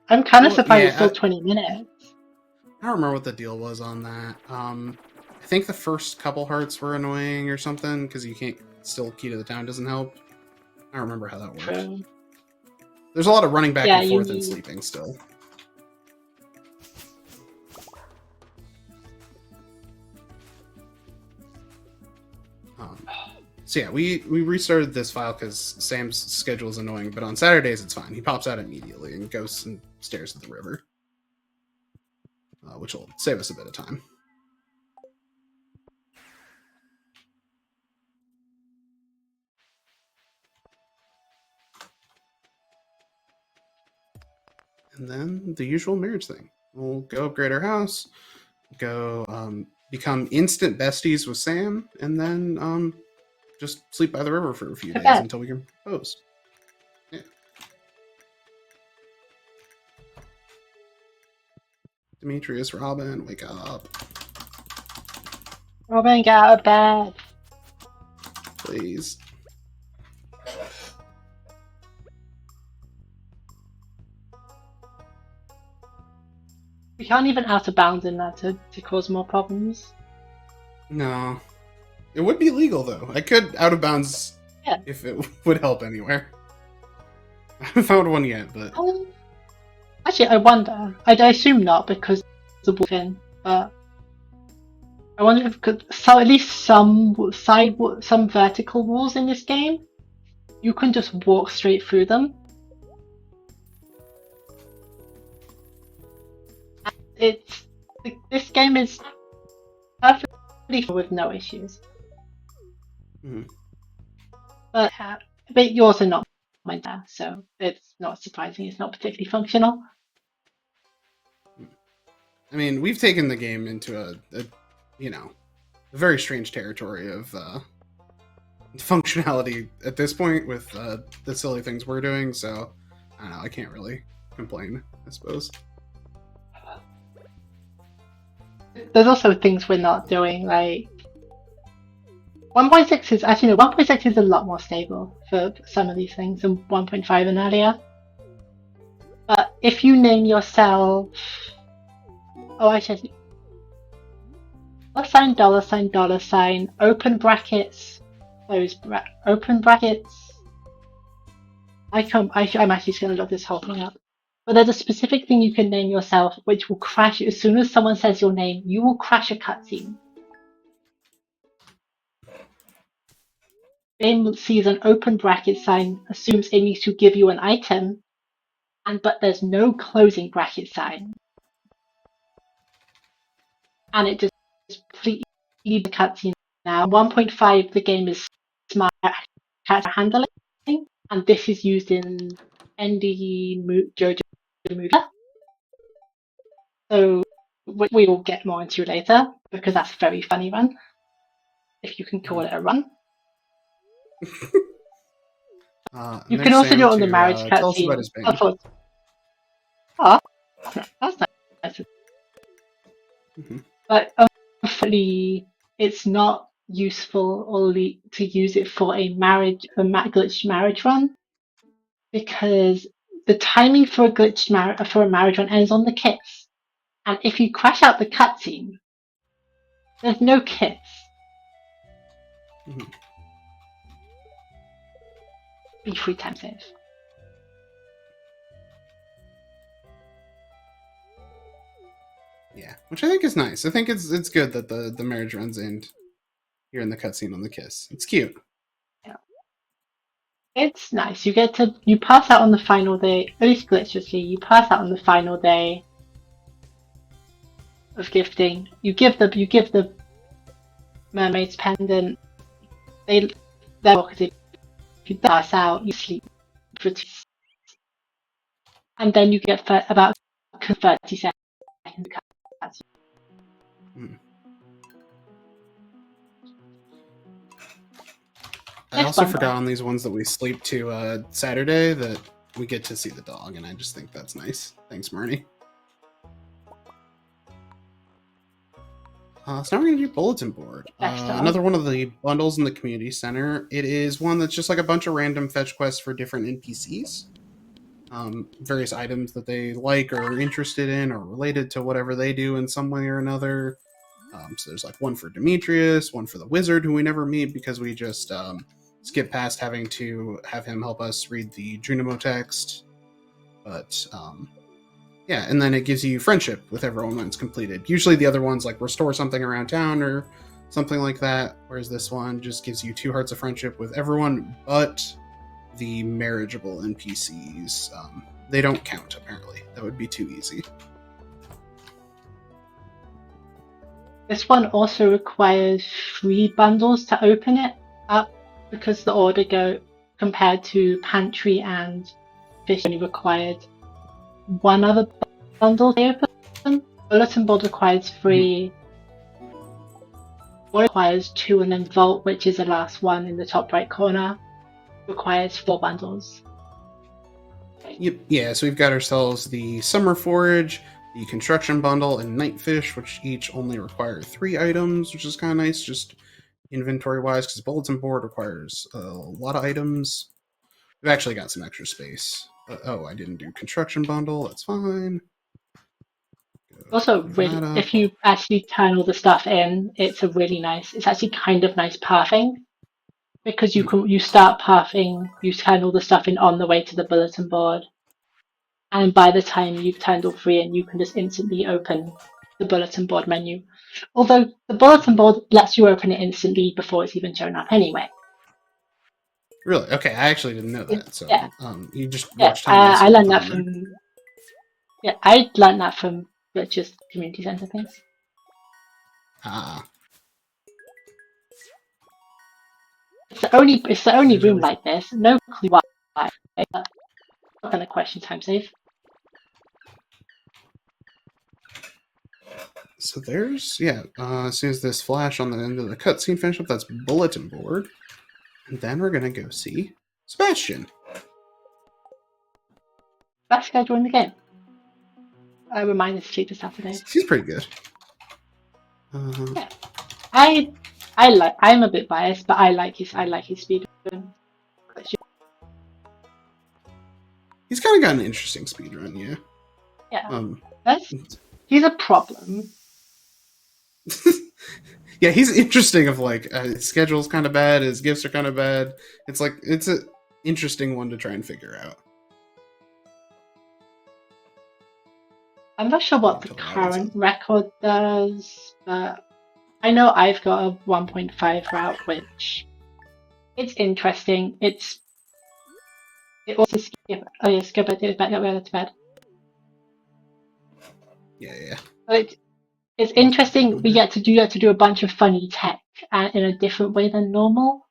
I'm kind of surprised it's still 20 minutes. I don't remember what the deal was on that. I think the first couple hearts were annoying or something because you can't still Key to the Town doesn't help. I don't remember how that works. True. There's a lot of running back and forth and sleeping still. So yeah, we restarted this file because Sam's schedule is annoying, but on Saturdays it's fine. He pops out immediately and goes and stares at the river, which will save us a bit of time. And then the usual marriage thing. We'll go upgrade our house, go become instant besties with Sam, and then just sleep by the river for a few days until we can propose. Yeah. Demetrius, Robin, wake up. Robin, get out of bed. Please. We can't even out of bounds in that to cause more problems. No. It would be legal, though. I could out of bounds if it would help anywhere. I haven't found one yet, but... Actually, I wonder. I assume not, because it's a Bulletin, but I wonder if at least some vertical walls in this game, you can just walk straight through them. This game is perfectly with no issues. Mhm. But yours are not mine there, so it's not surprising it's not particularly functional. I mean, we've taken the game into a very strange territory of functionality at this point with the silly things we're doing. So I don't know. I can't really complain, I suppose. There's also things we're not doing, like 1.6 is actually no, 1.6 is a lot more stable for some of these things than 1.5 and earlier. But if you name yourself, $, open brackets, close open brackets. I'm actually just going to look this whole thing up. But there's a specific thing you can name yourself which will crash as soon as someone says your name. You will crash a cutscene. Game sees an open bracket sign, assumes it needs to give you an item, but there's no closing bracket sign. And it just completely leaves the cutscene. Now, 1.5, the game is smart at handling, and this is used in Joja Movie. So we will get more into later, because that's a very funny run, if you can call it a run. You can also do it on the marriage cutscene. Tell us about his band. Oh, that's nice. Mm-hmm. But unfortunately, it's not useful to use it for a glitched marriage run, because the timing for a glitched marriage run ends on the kiss, and if you crash out the cutscene, there's no kiss. Mm-hmm. Be free time save. Yeah, which I think is nice. I think it's good that the marriage runs end here in the cutscene on the kiss. It's cute. Yeah, it's nice. You pass out on the final day, at least glitchlessly. You pass out on the final day of gifting. You give the mermaid's pendant. If you pass out, you sleep for 2 seconds. And then you get about 30 seconds. I also forgot on these ones that we sleep to Saturday that we get to see the dog, and I just think that's nice. Thanks, Marnie. So now we're going to do Bulletin Board. Another one of the bundles in the community center. It is one that's just like a bunch of random fetch quests for different NPCs. Various items that they like or are interested in or related to whatever they do in some way or another. So there's like one for Demetrius, one for the wizard who we never meet because we just skip past having to have him help us read the Junimo text. But yeah, and then it gives you friendship with everyone when it's completed. Usually the other ones like restore something around town or something like that, whereas this one just gives you 2 hearts of friendship with everyone but the marriageable NPCs. They don't count, apparently. That would be too easy. This one also requires 3 bundles to open it up, because the order compared to Pantry and Fish only required 1 other bundle to open. Bulletin Board requires 3. Board requires 2, and then Vault, which is the last one in the top right corner, requires 4 bundles. Yep. Yeah, so we've got ourselves the Summer Forage, the Construction Bundle, and Nightfish, which each only require 3 items, which is kind of nice, just inventory-wise, because Bulletin Board requires a lot of items. We've actually got some extra space. Oh, I didn't do Construction Bundle. That's fine. Also, if you actually turn all the stuff in, it's actually kind of nice pathing, because you start pathing, you turn all the stuff in on the way to the Bulletin Board, and by the time you've turned all 3 in, you can just instantly open the bulletin board menu. Although the bulletin board lets you open it instantly before it's even shown up anyway. Really? Okay, I actually didn't know that. So, Yeah. you just watch time I lapse learned that on there. from. Yeah, I learned that from just community center things. Ah, It's the only room like this. No clue why. But not gonna question time save. so there's as soon as this flash on the end of the cutscene finish up, that's bulletin board, and then we're gonna go see Sebastian. Best schedule in the game. I remind us to treat this Saturday. He's pretty good. Yeah. I'm a bit biased, but I like his speed run. He's kind of got an interesting speed run, yeah. Yeah. He's a problem. Yeah, he's interesting. Of like his schedule's kind of bad, his gifts are kind of bad. It's an interesting one to try and figure out. I'm not sure what the current record does, but I know I've got a 1.5 route, which it's interesting. It also skip. Oh yeah, skip it. It's back up to bed. Yeah. But it's interesting. You get to do a bunch of funny tech in a different way than normal.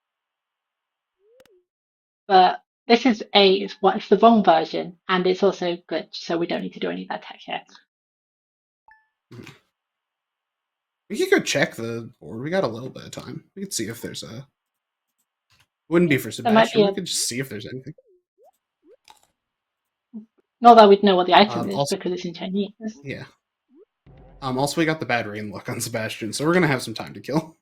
But this is it's the wrong version, and it's also glitched, so we don't need to do any of that tech here. We could go check the board. We got a little bit of time. We could see if there's a. Wouldn't be for Sebastian. We could just see if there's anything. Not that we'd know what the item is Also, because it's in Chinese. Yeah. Also, we got the bad rain luck on Sebastian, so we're gonna have some time to kill.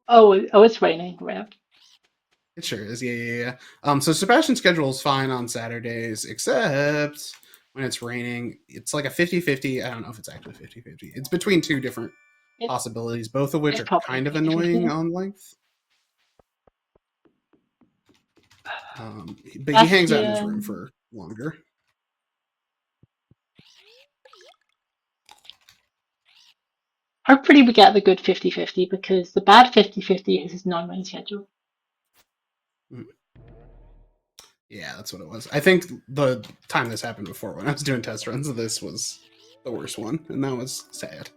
Oh, it's raining. Right. It sure is. Yeah. So Sebastian's schedule is fine on Saturdays, except when it's raining. It's like a 50-50. I don't know if it's actually 50-50. It's between two different possibilities, both of which are kind of annoying on length. But he hangs out in his room for longer. Hopefully we get the good 50-50 because the bad 50-50 is his non-rain schedule. Yeah, that's what it was. I think the time this happened before, when I was doing test runs, this was the worst one, and that was sad.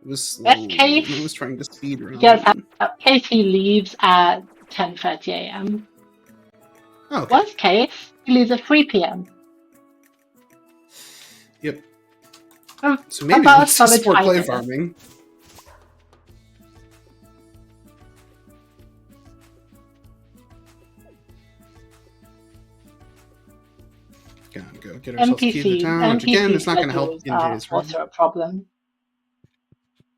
It was slow. Best case, I was trying to speed run. Yes, best case he leaves at 10:30 a.m. Okay. Worst case, he leaves at 3 p.m. Yep. So maybe it's sport play farming. Gonna go get ourselves key to the town, which again is not going to help in Jay's room. Also a problem.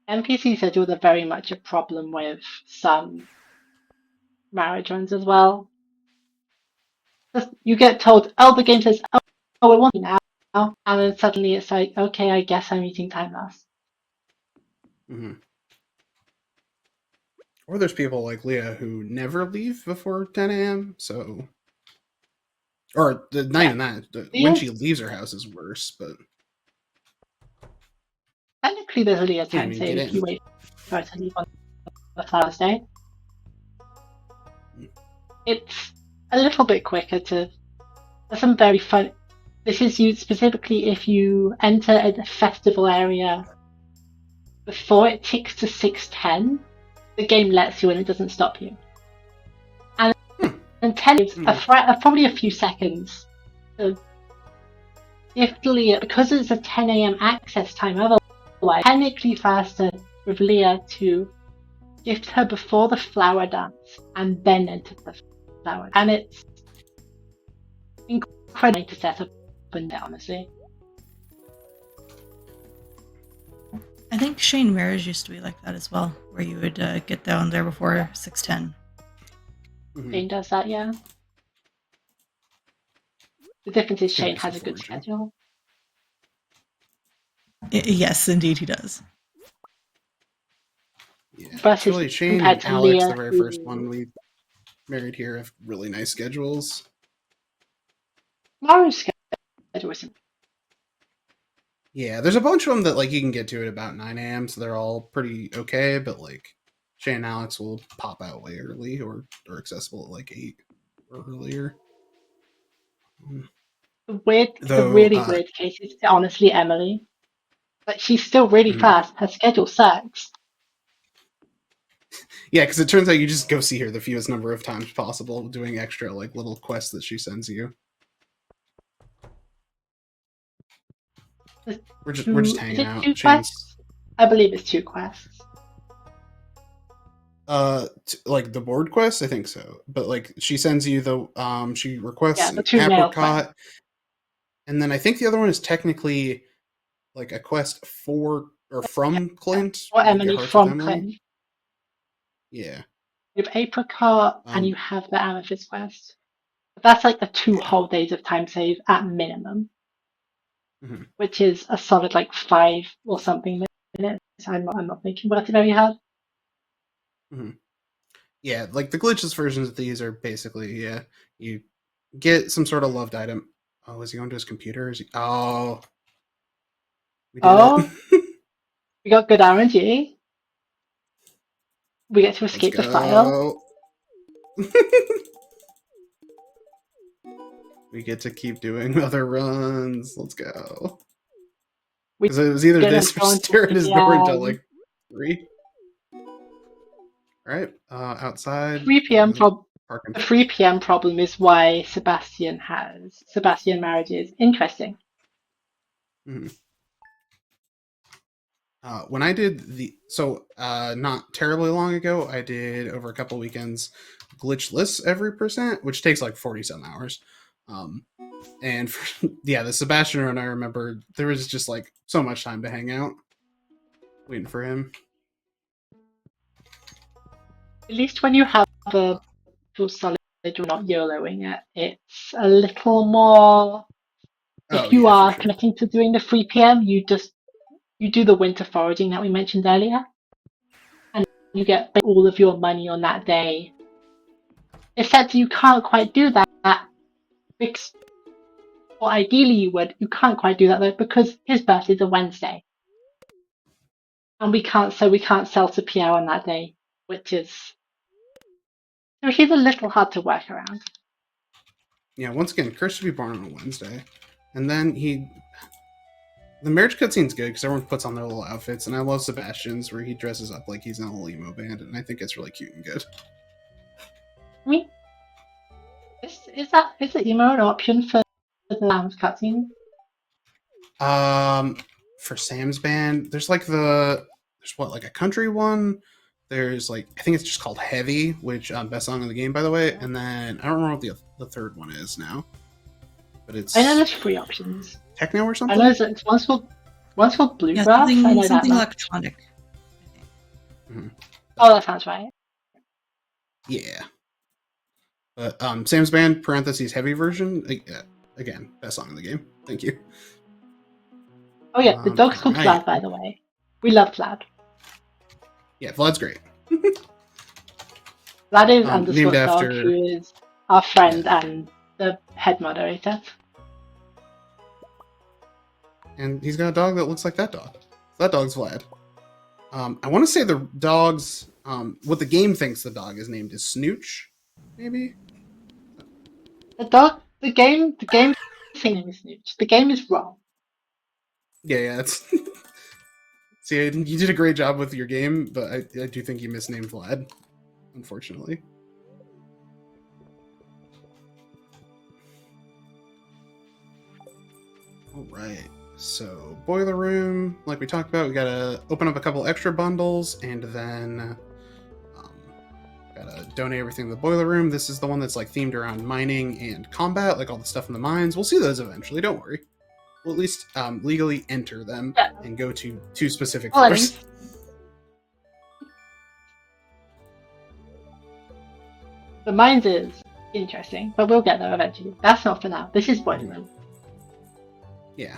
NPC schedules are very much a problem with some marriage runs as well. You get told, oh, the game says, oh, it wants you now, and then suddenly it's like, okay, I guess I'm eating time lapse. Mm-hmm. Or there's people like Leah who never leave before 10 a.m. So, or not even that. When she leaves her house is worse, but technically there's only a time save if you wait for her to leave on the Thursday. It's a little bit quicker to. There's some very fun. This is used specifically if you enter a festival area before it ticks to 6:10. The game lets you and it doesn't stop you. And 10 is probably a few seconds. So if Leah, because it's a 10 a.m. access time, otherwise, technically faster with Leah to gift her before the flower dance and then enter the flower. And it's incredible to set up and down, honestly. I think Shane Marriage used to be like that as well, where you would get down there before 6:10. Shane does that, yeah. The difference is Shane has a good schedule. Yes, indeed he does. Yeah, actually, Shane and Alex, Leah, the very first one we married here, have really nice schedules. Maru's schedule isn't. Yeah, there's a bunch of them that like you can get to at about 9 a.m. So they're all pretty okay, but like Shay and Alex will pop out way early or accessible at like 8 or earlier. The Though, really weird case is honestly Emily. But she's still really fast. Her schedule sucks. yeah, because it turns out you just go see her the fewest number of times possible, doing extra like little quests that she sends you. We're just hanging Is it out. 2 Shane's quests? I believe it's 2 quests. like the board quest, I think so. But like she sends you she requests The an 2 mail apricot, quests. and then I think the other one is technically like a quest for or from Clint. Or You get Emily hearts with from Emily. Clint. Yeah. You have apricot and you have the amethyst quest. But that's like the 2 whole days of time save at minimum. Mm-hmm. Which is a solid like 5 or something minutes. I'm not thinking about it very hard. Mm-hmm. Yeah, like the glitchless versions of these are basically, you get some sort of loved item. Oh, is he going to his computer? Is he? Oh, we did it. We got good RNG. We get to Let's escape the file. go. We get to keep doing other runs. Let's go. We Because it was either get to this or go into stare at his door until 3 like 3. All right, outside. 3 p.m. Parking. The 3 p.m. problem is why Sebastian Marriage is interesting. Mm-hmm. When I did not terribly long ago, I did over a couple weekends glitchless every percent, which takes like 40 some hours. And the Sebastian Run, I remember there was just like so much time to hang out waiting for him. At least when you have a full solid, you're not YOLOing it. It's a little more. If you For are sure. committing to doing the 3 p.m., you do the winter foraging that we mentioned earlier, and you get all of your money on that day. Except you can't quite do that because, well, ideally you would. You can't quite do that though because his birthday's a Wednesday, and we can't sell to Pierre on that day, which is a little hard to work around. Yeah, once again, cursed to be born on a Wednesday, and then the marriage cutscene's good because everyone puts on their little outfits, and I love Sebastian's where he dresses up like he's in a little emo band, and I think it's really cute and good. I mean, is the emo an option for the Lamb's cutscene? For Sam's band, there's like there's like a country one. There's like I think it's just called Heavy, which best song in the game by the way, and then I don't remember what the third one is now, but it's I know there's 3 options. techno or something. I know there's one's called Bluegrass. something, I know something that electronic. Mm-hmm. Oh, that sounds right. Yeah. But Sam's band parentheses Heavy version again best song in the game. Thank you. Oh yeah, the dog's called Vlad, by the way. We love Vlad. Yeah, Vlad's great. Vlad is underscore named dog, after who is our friend and the head moderator. And he's got a dog that looks like that dog. That dog's Vlad. I want to say the dog's what the game thinks the dog is named is Snooch, maybe. The game name is Snooch. The game is wrong. Yeah, it's. See, you did a great job with your game, but I do think you misnamed Vlad, unfortunately. All right. So, boiler room, like we talked about, we gotta open up a couple extra bundles and then gotta donate everything to the boiler room. This is the one that's like themed around mining and combat, like all the stuff in the mines. We'll see those eventually, don't worry. We'll at least legally enter them and go to 2 specific floors. The mines is interesting, but we'll get there eventually. That's not for now. This is boiler room. Yeah.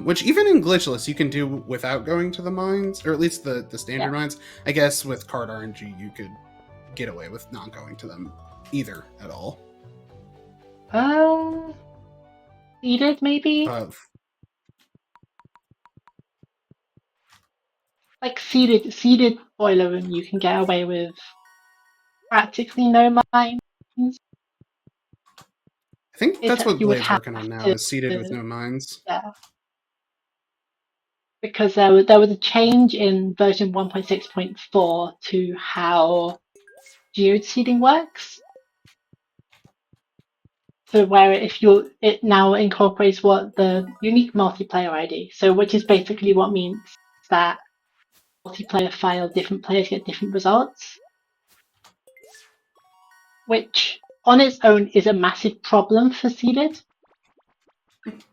Which even in glitchless you can do without going to the mines, or at least the standard mines. I guess with card RNG you could get away with not going to them either at all. Seeded maybe? like seeded boiler room, you can get away with practically no mines. I think that's Except what you would Blade's have working on now, to, is seated with no mines. yeah, because there was a change in version 1.6.4 to how geoseeding works. So where it now incorporates what the unique multiplayer ID. So which is basically what means that multiplayer file, different players get different results. Which on its own is a massive problem for seeded.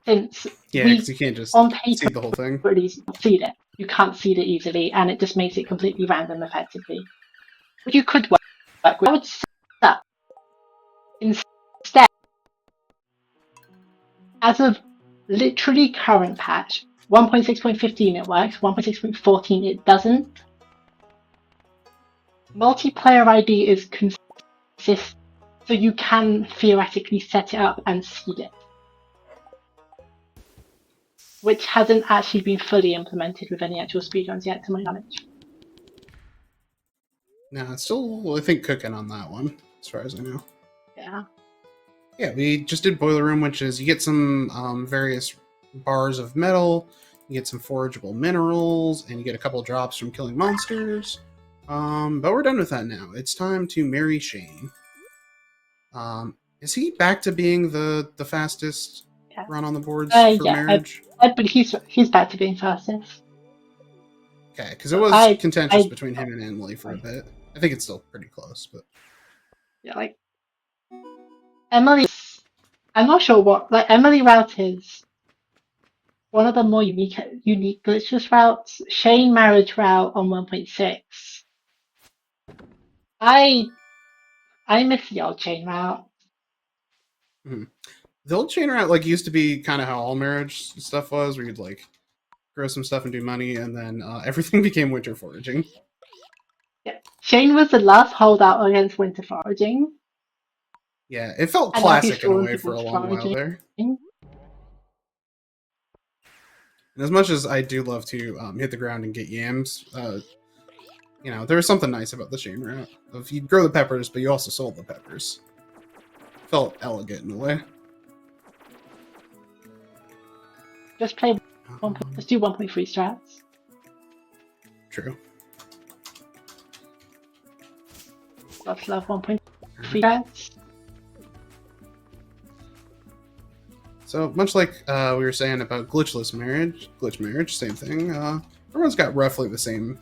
Since Yeah, we because you can't just on paper seed the whole thing. really seed it. You can't seed it easily, and it just makes it completely random effectively. Which you could work with. I would say that instead, as of literally current patch, 1.6.15 it works, 1.6.14 it doesn't. Multiplayer ID is consistent, so you can theoretically set it up and seed it. Which hasn't actually been fully implemented with any actual speedruns yet, to my knowledge. No, it's still, I think, cooking on that one, as far as I know. Yeah. Yeah, we just did Boiler Room, which is you get some various bars of metal, you get some forageable minerals, and you get a couple drops from killing monsters. But we're done with that now. It's time to marry Shane. Is he back to being the fastest run on the boards for marriage? But he's back to being fastest. Okay, because it was contentious between him and Emily for a bit. I think it's still pretty close, but yeah, like Emily, I'm not sure what Emily route is one of the more unique glitchless routes. Shane Marriage route on 1.6. I miss the old chain route. Mm-hmm. The old chain route used to be kind of how all marriage stuff was, where you'd grow some stuff and do money, and then everything became winter foraging. Yeah, Shane was the last holdout against winter foraging. Yeah, it felt classic in a way for a long while there. And as much as I do love to hit the ground and get yams, there was something nice about the Shane route. If you grow the peppers, but you also sold the peppers. Felt elegant in a way. Just play let's do 1.3 strats. True. Let's love 1.3 strats. So much like we were saying about glitch marriage, same thing. Everyone's got roughly the same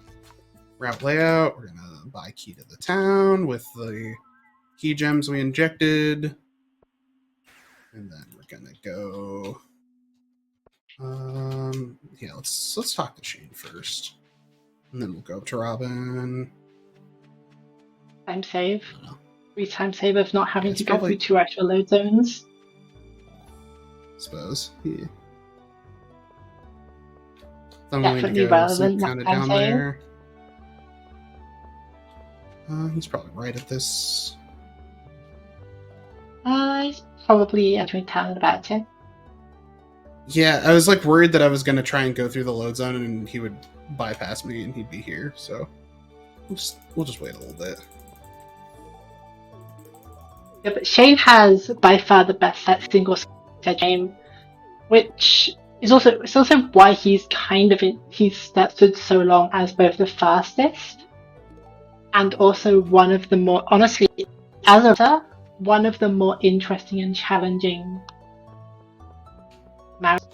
route layout. We're gonna buy key to the town with the key gems we injected, and then we're gonna go. Yeah, let's talk to Shane first, and then we'll go to Robin. Time save. 3 time save of not having to go probably through 2 extra load zones. Suppose. Yeah. Definitely relevant. Kind of down there. He's probably right at this. He's probably entering town in about 10. Yeah, I was worried that I was gonna try and go through the load zone and he would bypass me and he'd be here. So we'll just wait a little bit. Yeah, but Shane has by far the best single set game, which is also why he's lasted so long as both the fastest and also one of the more one of the more interesting and challenging marriages.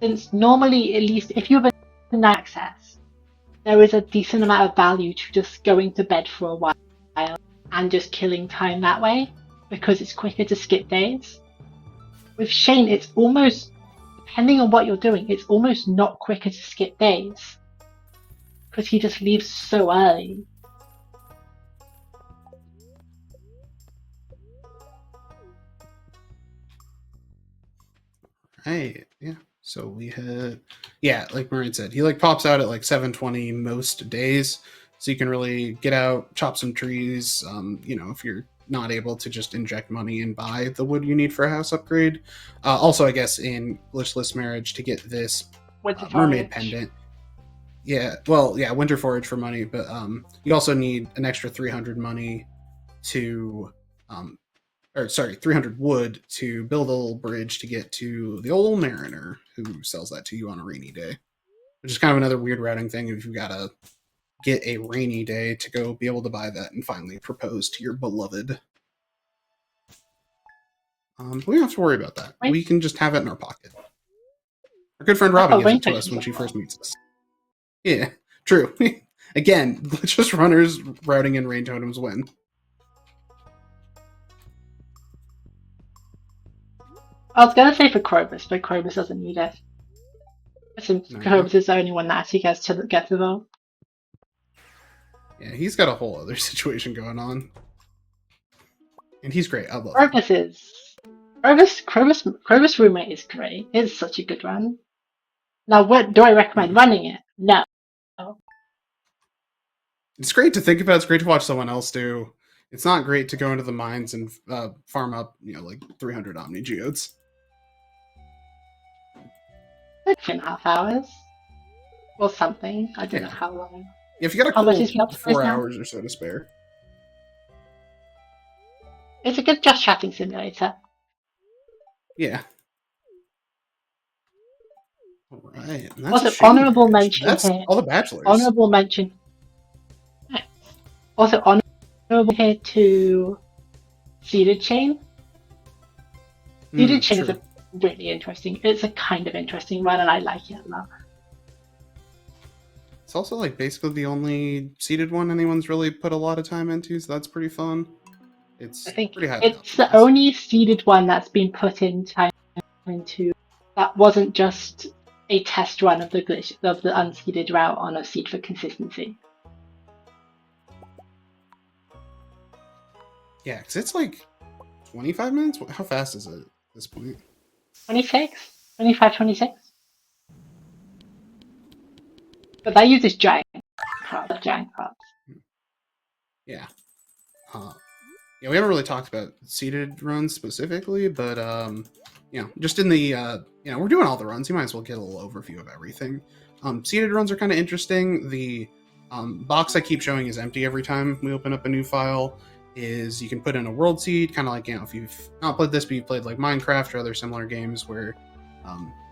Since normally, at least if you have an access, there is a decent amount of value to just going to bed for a while and just killing time that way, because it's quicker to skip days. With Shane, it's almost, depending on what you're doing, it's almost not quicker to skip days, because he just leaves so early. Hey, yeah. So we had, like Maureen said, he pops out at 7:20 most days, so you can really get out, chop some trees. If you're not able to just inject money and buy the wood you need for a house upgrade. Also, I guess in glitchless marriage to get this mermaid pendant, Yeah, well, yeah, winter forage for money, but you also need an extra 300 money to, or sorry, 300 wood to build a little bridge to get to the old mariner who sells that to you on a rainy day, which is kind of another weird routing thing if you gotta get a rainy day to go be able to buy that and finally propose to your beloved. We don't have to worry about that. Right. We can just have it in our pocket. Our good friend I Robin thought gives it to rain us when she tokens first meets us. Yeah, true. Again, glitchless runners routing and rain totems win. I was gonna say for Krobus, but Krobus doesn't need it. Since No. Krobus is the only one that actually gets to get the vote. Yeah, he's got a whole other situation going on. And he's great. I love him. Krobus Roommate is great. It's such a good run. Now, what do I recommend running it? No. It's great to think about. It's great to watch someone else do. It's not great to go into the mines and farm up, like 300 Omni Geodes. 3.5 hours. Or something. I don't know Yeah. how long. If you got a How much cool is he up to 4 now? hours or so to spare. It's a good just chatting simulator. Yeah. All right. And that's Also, a shame, honorable guys. mention That's here. all the bachelors. Honorable mention. Also, honorable here to Seeded Chain. Seeded Chain is a really interesting. It's a kind of interesting run, and I like it a lot. It's also like basically the only seeded one anyone's really put a lot of time into, so that's pretty fun. It's I think pretty highly it's the optimized. only seeded one that's been put in time into that wasn't just a test run of the glitch of the unseeded route on a seed for consistency. Yeah, because it's like 25 minutes? How fast is it at this point? 26? 25, 26? But that uses giant crops. Yeah. Yeah, we haven't really talked about seeded runs specifically, but just in the we're doing all the runs. You might as well get a little overview of everything. Seeded runs are kind of interesting. The box I keep showing is empty every time we open up a new file. Is you can put in a world seed, kind of like if you've not played this, but you've played like Minecraft or other similar games where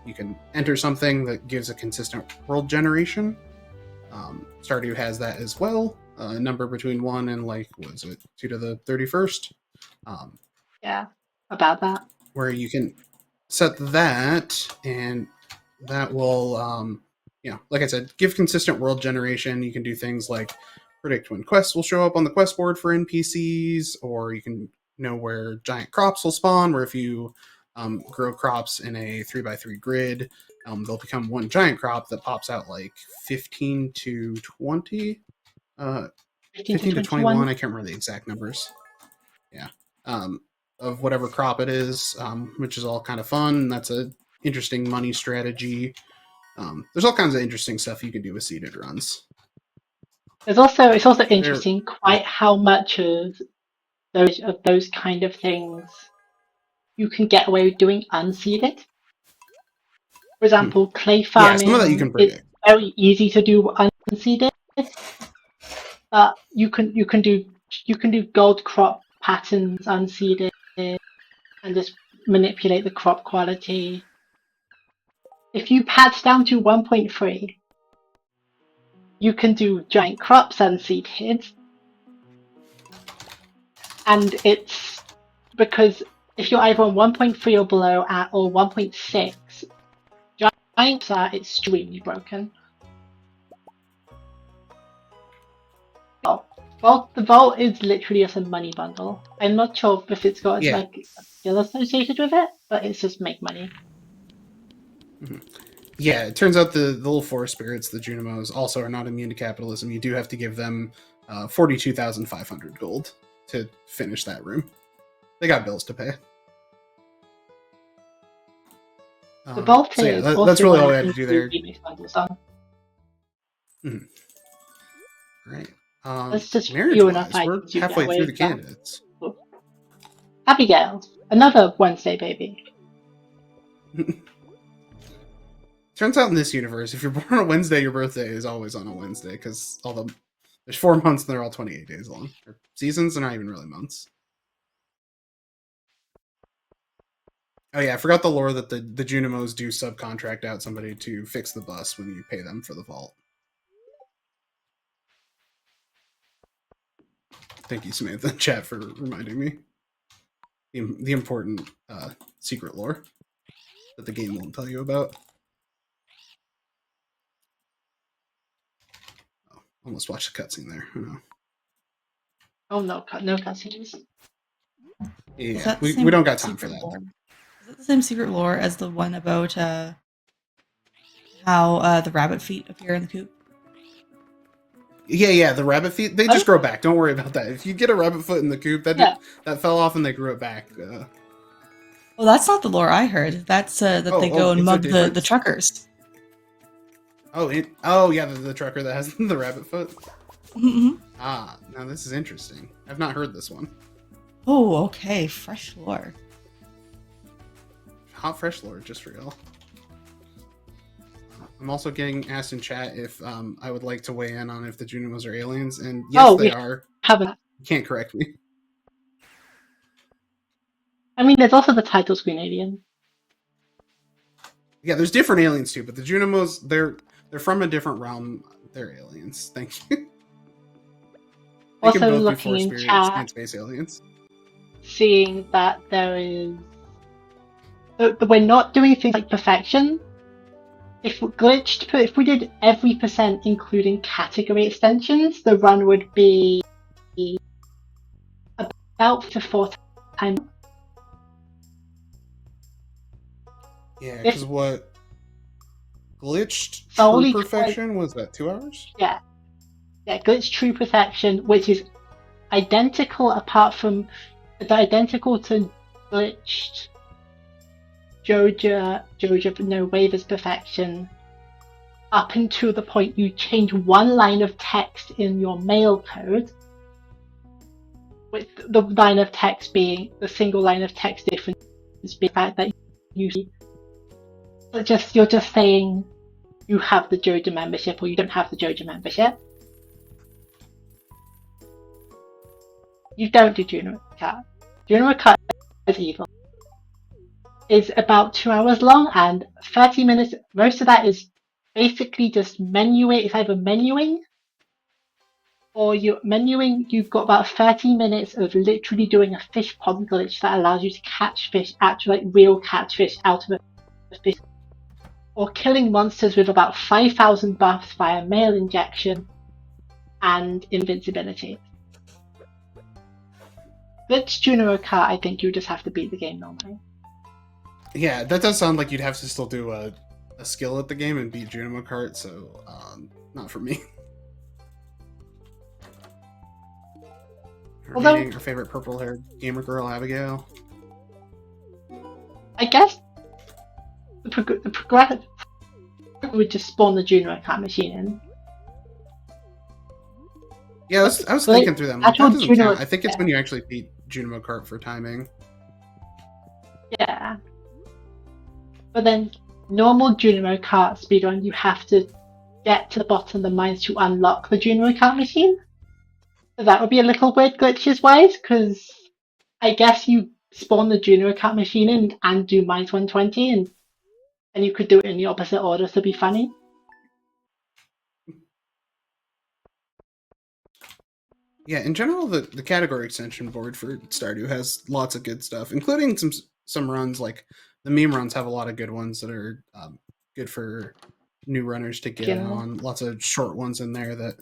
you can enter something that gives a consistent world generation. Stardew has that as well. A number between 1 and 2 to the 31st. Yeah, about that. Where you can set that, and that will, like I said, give consistent world generation. You can do things like predict when quests will show up on the quest board for NPCs, or you can know where giant crops will spawn, where if you grow crops in a 3x3 grid, they'll become one giant crop that pops out like 15 to 20. 15 to 21, I can't remember the exact numbers. Yeah. Of whatever crop it is, which is all kind of fun. That's a interesting money strategy. There's all kinds of interesting stuff you can do with seeded runs. It's also interesting quite how much of those kind of things you can get away with doing unseeded. For example, clay farming. Yeah, some of that you can predict. It's very easy to do unseeded. You can do gold crop patterns unseeded and just manipulate the crop quality. If you patch down to 1.3, you can do giant crops unseeded, and it's because if you're either on 1.3 or below or 1.6, giants are extremely broken. Well, the vault is literally just a money bundle. I'm not sure if it's got a skill associated with it, but it's just make money. Mm-hmm. Yeah, it turns out the little forest spirits, the Junimos, also are not immune to capitalism. You do have to give them 42,500 gold to finish that room. They got bills to pay. The vault so yeah, that's really all we had to do there. Mm-hmm. Right. That's just marriage few enough we're halfway through the candidates. Abigail, another Wednesday baby. Turns out in this universe, if you're born on a Wednesday, your birthday is always on a Wednesday because there's 4 months and they're all 28 days long. Or seasons are not even really months. Oh yeah, I forgot the lore that the Junimos do subcontract out somebody to fix the bus when you pay them for the vault. Thank you, Samantha, in chat, for reminding me. The important secret lore that the game won't tell you about. Oh, almost watched the cutscene there. Oh no, no cutscenes. Yeah, we don't got time for that. Lore? Is it the same secret lore as the one about how the rabbit feet appear in the coop? Yeah, the rabbit feet, they just grow back. Don't worry about that. If you get a rabbit foot in the coop, that fell off and they grew it back. Well, that's not the lore I heard. That's that they go and mug the truckers. Oh, yeah, the trucker that has the rabbit foot. Mm-hmm. Ah, now this is interesting. I've not heard this one. Oh, okay, fresh lore. Hot fresh lore, just for y'all. I'm also getting asked in chat if I would like to weigh in on if the Junimos are aliens, and yes, they are. Haven't. You can't correct me. I mean, there's also the title screen alien. Yeah, there's different aliens too, but the Junimos, they're from a different realm. They're aliens. Thank you. They Also can both looking be in force chat, space aliens. seeing that there is... We're not doing things like perfection. If we did every percent including category extensions, the run would be about 4 times. Yeah, because what glitched true perfection was that 2 hours? Yeah, glitched true perfection, which is identical to glitched Joja no waivers perfection, up until the point you change one line of text in your mail code, with the line of text being the single line of text difference being the fact that you're just saying you have the Joja membership or you don't have the Joja membership. You don't do Juno Cut. Juno Cut is evil. Is about 2 hours long and 30 minutes. Most of that is basically just menuing. It's either menuing or you're menuing. You've got about 30 minutes of literally doing a fish pond glitch that allows you to catch fish, actually like real catfish out of a fish, or killing monsters with about 5,000 buffs via mail injection and invincibility. Glitch Juno Cut, I think you just have to beat the game normally. Yeah, that does sound like you'd have to still do a skill at the game and beat Junimo Kart, so not for me. Our favorite purple-haired gamer girl, Abigail. I guess the progressive would just spawn the Juno Kart machine in. Yeah, I was thinking through that. Like, that doesn't count. I think it's when you actually beat Junimo Kart for timing. Yeah. But then, normal Junimo Kart speedrun, you have to get to the bottom of the mines to unlock the Junimo Kart machine. So that would be a little weird glitches-wise, because I guess you spawn the Junimo Kart machine in and do mines 120, and you could do it in the opposite order to be funny. Yeah, in general, the category extension board for Stardew has lots of good stuff, including some runs. Like the meme runs have a lot of good ones that are good for new runners to get on. Lots of short ones in there that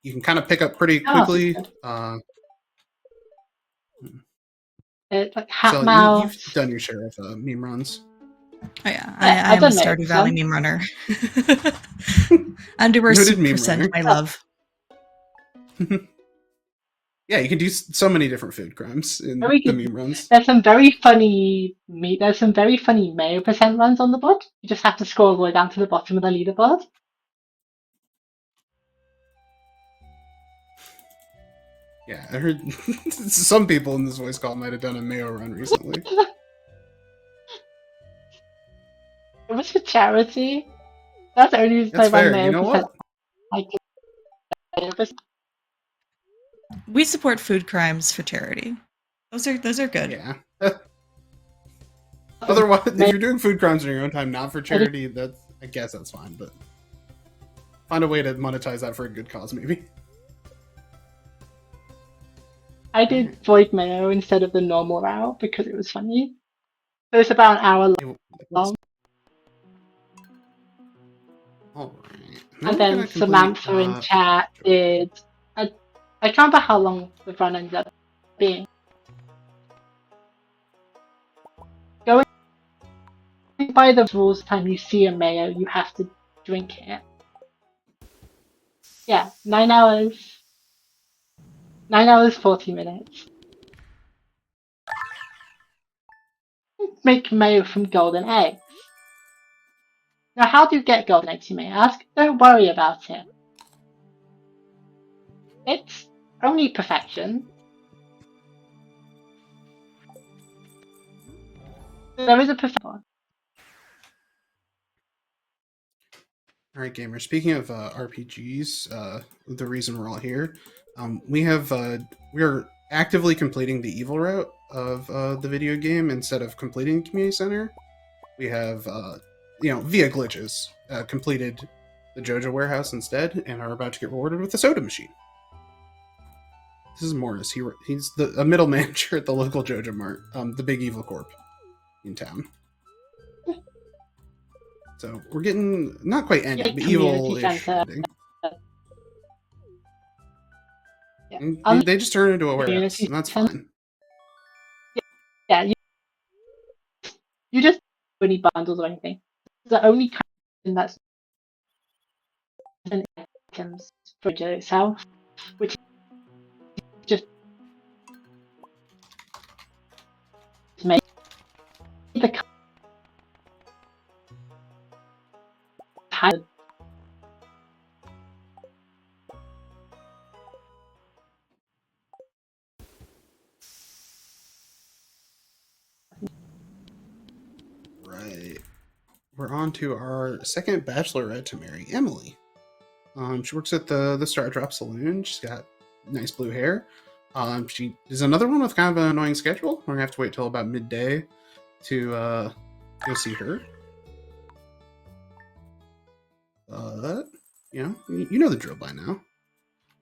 you can kind of pick up pretty quickly. Like Hat Mouse. You've done your share of meme runs. Oh yeah, I am a Stardew Valley meme runner. Underwear percent my love. Yeah, you can do so many different food crimes in the meme runs. There's some very funny mayo percent runs on the board. You just have to scroll all the way down to the bottom of the leaderboard. Yeah, I heard some people in this voice call might have done a mayo run recently. It was for charity. That's the only reason I That's ran fair. Mayo. You know Because what? I could. We support food crimes for charity. Those are good. Yeah. Otherwise, if you're doing food crimes in your own time, not for charity, I guess that's fine. But find a way to monetize that for a good cause, maybe. I did Void Mayo instead of the normal route because it was funny. It was about an hour long. All right. And then Samantha in chat did. I can't remember how long the run ended up being. Going by the rules, time you see a mayo, you have to drink it. Yeah, 9 hours. 9 hours, 40 minutes. Make mayo from golden eggs. Now, how do you get golden eggs, you may ask? Don't worry about it. It's only perfection. There is a perfect one. All right, gamers. Speaking of RPGs, the reason we're all here, we are actively completing the evil route of the video game instead of completing community center. We have, via glitches, completed the Joja Warehouse instead, and are about to get rewarded with a soda machine. This is Morris. He's a middle manager at the local Joja Mart, the big evil corp in town. So we're getting not quite ending, but evil-ish ending. Yeah. They just turn into a warehouse, and that's fine. Yeah, you just don't need bundles or anything. The only kind that's items for itself, which is just make the kind. Right. We're on to our second bachelorette to marry, Emily. She works at the Star Drop Saloon. She's got nice blue hair. She is another one with kind of an annoying schedule. We're gonna have to wait till about midday to go see her. But you know the drill by now.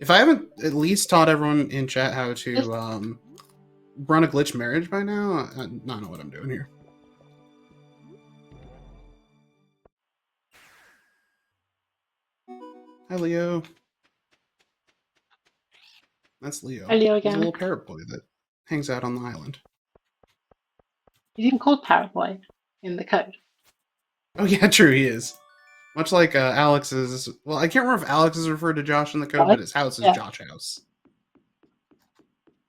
If I haven't at least taught everyone in chat how to run a glitch marriage by now, I don't know what I'm doing here. Hi, Leo. That's Leo. Hi, Leo He's a again. little parrot boy that hangs out on the island. He's even called Parrot Boy in the code. Oh yeah, true, he is. Much like Alex's... Well, I can't remember if Alex is referred to Josh in the code, but his house is Josh House.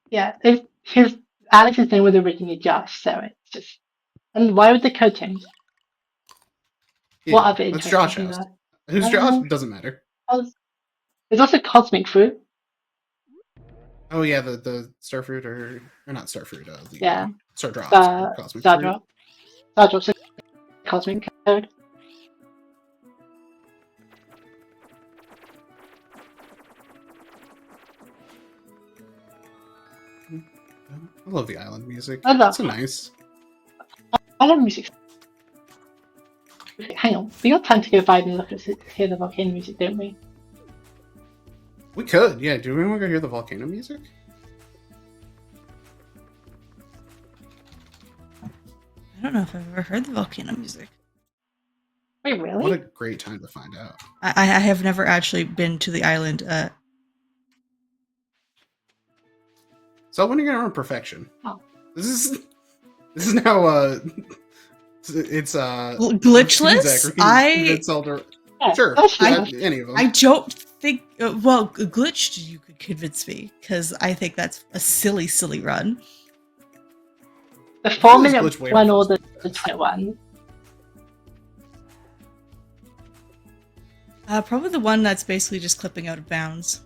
Yeah, Alex's name was originally Josh, so it's just... And why would the code change? Yeah, what other that's Josh House. Who's Josh? Doesn't matter. There's also Cosmic Fruit. Oh yeah, the Starfruit or not Starfruit, Stardrops. Cosmic Stardrop. Stardrop's a Cosmic code. I love the island music. It's so nice. I love music. Hang on, we got time to go by and look at hear the volcano music, don't we? We could, yeah. Do we want to go hear the volcano music? I don't know if I've ever heard the volcano music. Wait, really? What a great time to find out. I have never actually been to the island. So when are you gonna run perfection? Oh. This is now it's glitchless. Sure, any of them. I don't think. Glitched you could convince me because I think that's a silly run. The 4-minute one or the 2-minute one? Probably the one that's basically just clipping out of bounds.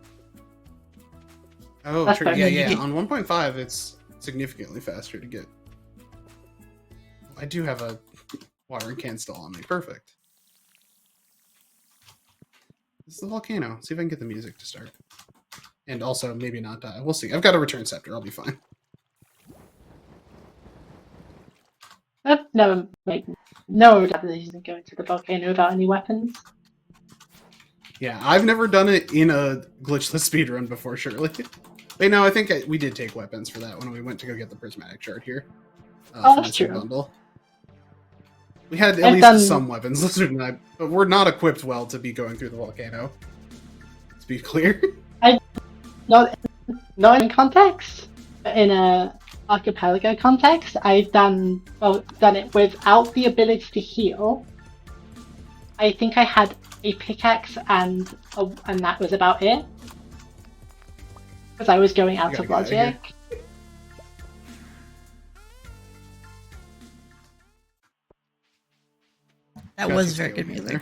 Oh, true. Yeah. On 1.5, it's significantly faster to get. I do have a watering can still on me. Perfect. This is the volcano. See if I can get the music to start. And also, maybe not die. We'll see. I've got a return scepter. I'll be fine. I've never made no decision going to the volcano without any weapons. Yeah, I've never done it in a glitchless speedrun before, surely. Wait, no, I think we did take weapons for that when we went to go get the prismatic shard here. Oh, that's Pantry true. Bundle. We had at I've least done- some weapons, Lizard and I, but we're not equipped well to be going through the volcano. Let's be clear. Not in context, but in a archipelago context, I've done it without the ability to heal. I think I had a pickaxe and that was about it. Because I was going out of logic. That was very good music.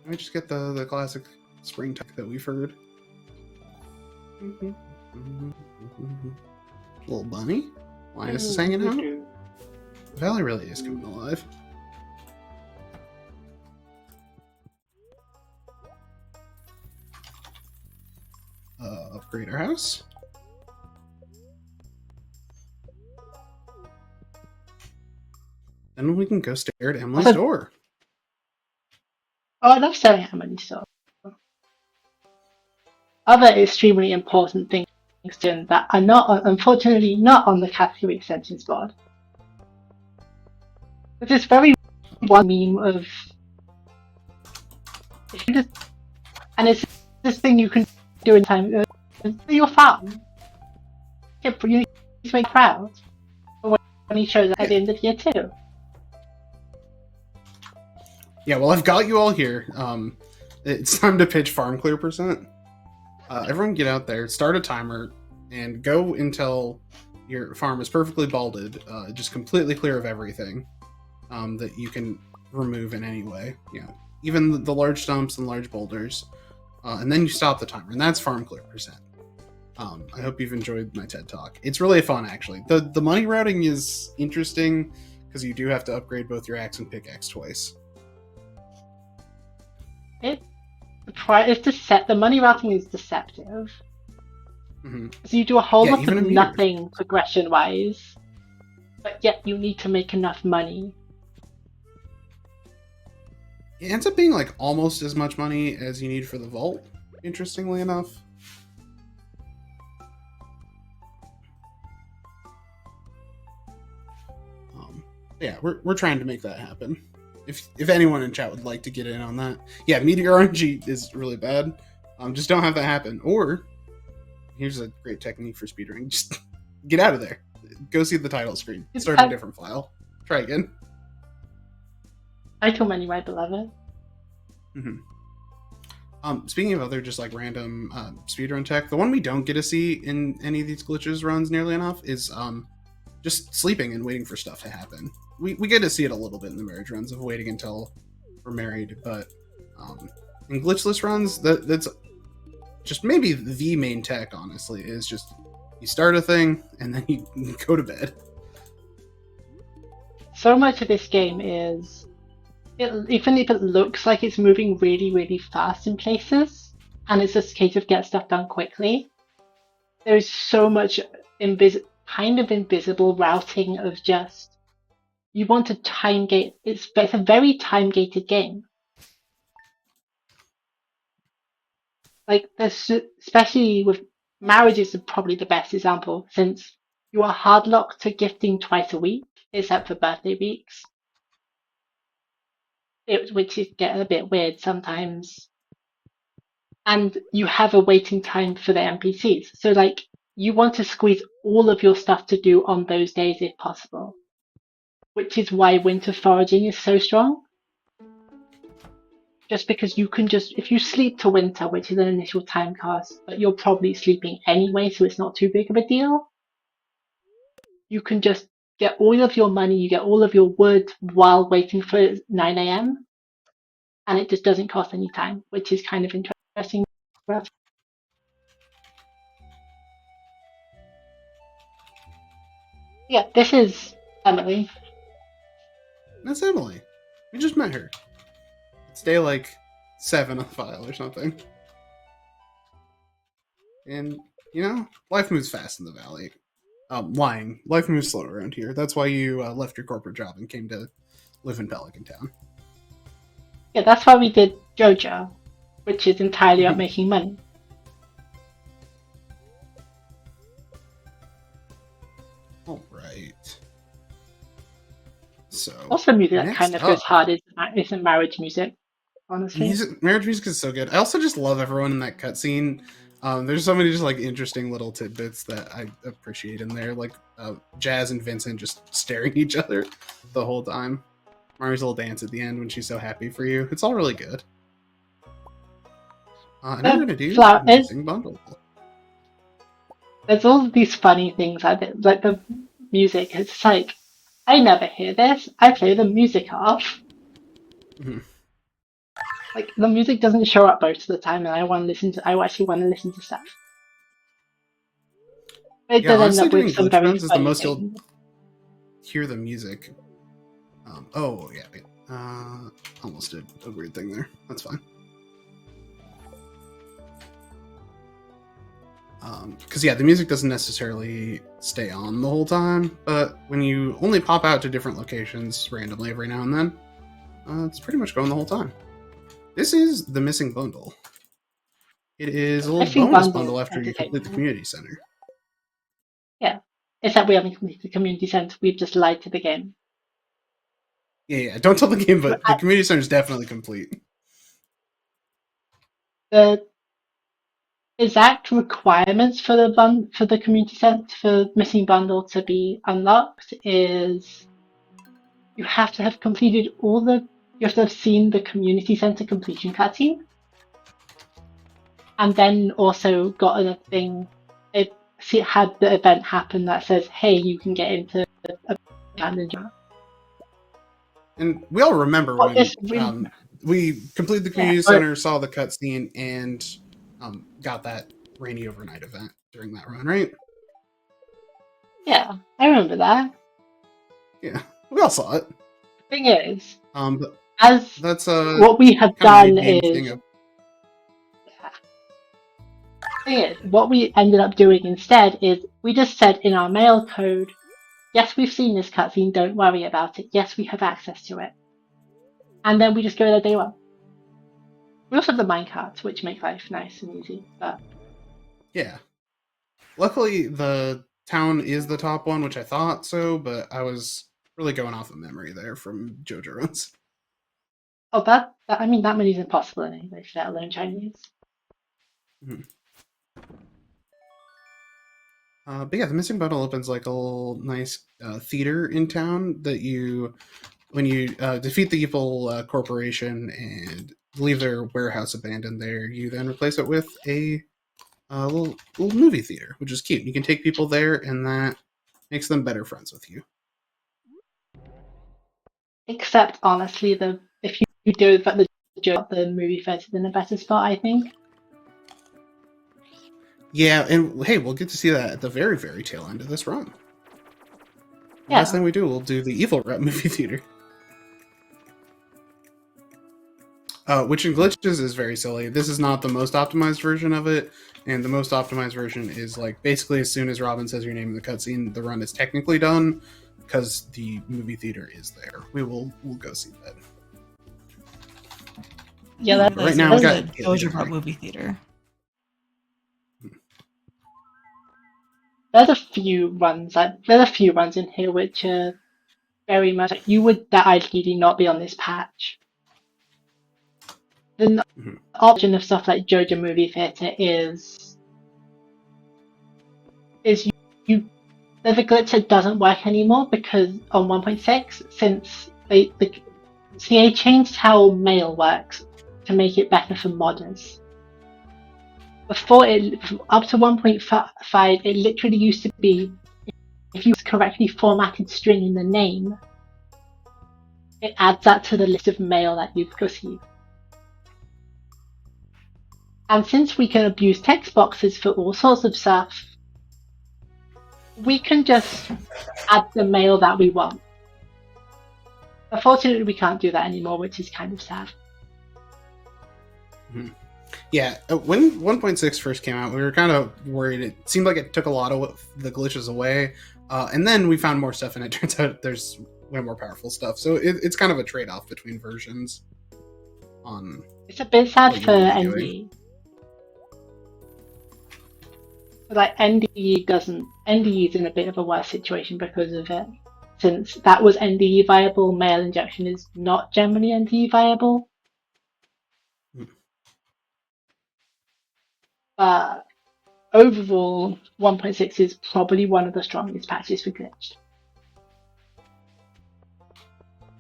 Let me just get the classic spring tech that we've heard. Little bunny. Linus is hanging out. The valley really is coming alive. Upgrade our house. Then we can go stare at Emily's door. Oh, I love staring at Emily's door. Other extremely important things that are not, unfortunately, not on the category extensions board. But this very one meme of, if you just, and it's this thing you can do in time. Your farm. You need to make proud when he shows up at the end of year 2. Yeah, well, I've got you all here. It's time to pitch farm clear percent. Everyone get out there, start a timer, and go until your farm is perfectly balded, just completely clear of everything that you can remove in any way. Yeah, even the large stumps and large boulders. And then you stop the timer, and that's farm clear percent. I hope you've enjoyed my TED Talk. It's really fun, actually. The money routing is interesting because you do have to upgrade both your axe and pickaxe twice. The money routing is deceptive. Mm-hmm. So you do a whole lot of in nothing progression-wise, but yet you need to make enough money. It ends up being like almost as much money as you need for the vault, interestingly enough. Yeah, we're trying to make that happen. If anyone in chat would like to get in on that, yeah, Meteor RNG is really bad. Just don't have that happen. Or here's a great technique for speedrunning: just get out of there. Go see the title screen. Start a different file. Try again. Title menu, my beloved. Mm-hmm. Speaking of other just like random speedrun tech, the one we don't get to see in any of these glitches runs nearly enough is just sleeping and waiting for stuff to happen. We get to see it a little bit in the marriage runs of waiting until we're married, but in glitchless runs, that's just maybe the main tech, honestly, is just you start a thing and then you go to bed. So much of this game is, even if it looks like it's moving really, really fast in places, and it's just a case of get stuff done quickly, there's so much kind of invisible routing of just, you want to time gate. It's a very time gated game. Like this, especially with marriages, is probably the best example, since you are hard locked to gifting twice a week, except for birthday weeks, which is getting a bit weird sometimes. And you have a waiting time for the NPCs, so like you want to squeeze all of your stuff to do on those days if possible. Which is why winter foraging is so strong. Just because you can if you sleep to winter, which is an initial time cost, but you're probably sleeping anyway, so it's not too big of a deal. You can just get all of your money, you get all of your wood while waiting for 9 a.m. And it just doesn't cost any time, which is kind of interesting. Yeah, this is Emily. That's Emily. We just met her. It's day like 7 on the file or something. And, you know, life moves fast in the valley. Lying. Life moves slow around here. That's why you left your corporate job and came to live in Pelican Town. Yeah, that's why we did Joja, which is entirely about making money. All right. So Also, music that next kind of up, goes hard is the marriage music, honestly. marriage music is so good. I also just love everyone in that cutscene. There's so many just like interesting little tidbits that I appreciate in there, like Jazz and Vincent just staring at each other the whole time. Mari's little dance at the end when she's so happy for you. It's all really good. And I'm gonna do Missing Bundle. There's all these funny things like the music. It's like I never hear this. I play the music off. Mm-hmm. Like the music doesn't show up most of the time, and I actually want to listen to stuff. It does honestly, end up with doing some glitch very runs is the funny most things. you'll hear the music. Oh yeah, almost did a weird thing there. That's fine. Because the music doesn't necessarily stay on the whole time, but when you only pop out to different locations randomly every now and then, it's pretty much going the whole time. This is the Missing Bundle. It is a little bonus bundle after you complete the community center. Yeah, except we haven't completed the community center. We've just lied to the game. Yeah. Don't tell the game, but the community center is definitely complete. The exact requirements for the community center for Missing Bundle to be unlocked is you have to have completed you have to have seen the community center completion cutscene, and then also gotten a thing. It had the event happen that says, "Hey, you can get into a abandoned." And we all remember when we completed the community center, saw the cutscene, and got that rainy overnight event during that run, right? Yeah, I remember that. Yeah, we all saw it. The thing is, but as that's what we have done is. What we ended up doing instead is we just said in our mail code, yes, we've seen this cutscene, don't worry about it. Yes, we have access to it. And then we just go there day one. We also have the minecarts, which make life nice and easy. But yeah. Luckily, the town is the top one, which I thought so, but I was really going off of memory there from Joja runs. Oh, that menu's impossible in English, let alone Chinese. Mm-hmm. But yeah, the Missing Bundle opens like a little nice theater in town that when you defeat the evil corporation and leave their warehouse abandoned there, you then replace it with a little movie theater, which is cute. You can take people there, and that makes them better friends with you. Except, honestly, if you do the movie theater in a better spot, I think. Yeah, and hey, we'll get to see that at the very, very tail end of this run. The last thing we do, we'll do the Evil Rep movie theater. Which in glitches is very silly. This is not the most optimized version of it, and the most optimized version is like basically as soon as Robin says your name in the cutscene, the run is technically done because the movie theater is there. We'll go see that. Yeah, that's right now we got Joja movie theater. There's a few runs in here which are very much that ideally not be on this patch. The option of stuff like Joja Movie Theater is there's a glitch that doesn't work anymore because on 1.6, since the CA changed how mail works to make it better for modders. Before up to 1.5, it literally used to be if you use correctly formatted string in the name, it adds that to the list of mail that you've received. And since we can abuse text boxes for all sorts of stuff, we can just add the mail that we want. Unfortunately, we can't do that anymore, which is kind of sad. Yeah, when 1.6 first came out, we were kind of worried. It seemed like it took a lot of the glitches away, and then we found more stuff, and it turns out there's way more powerful stuff. So it's kind of a trade-off between versions. It's a bit sad what you for wanna be doing. NDE. Like NDE is in a bit of a worse situation because of it. Since that was NDE viable, mail injection is not generally NDE viable. But overall, 1.6 is probably one of the strongest patches for glitch.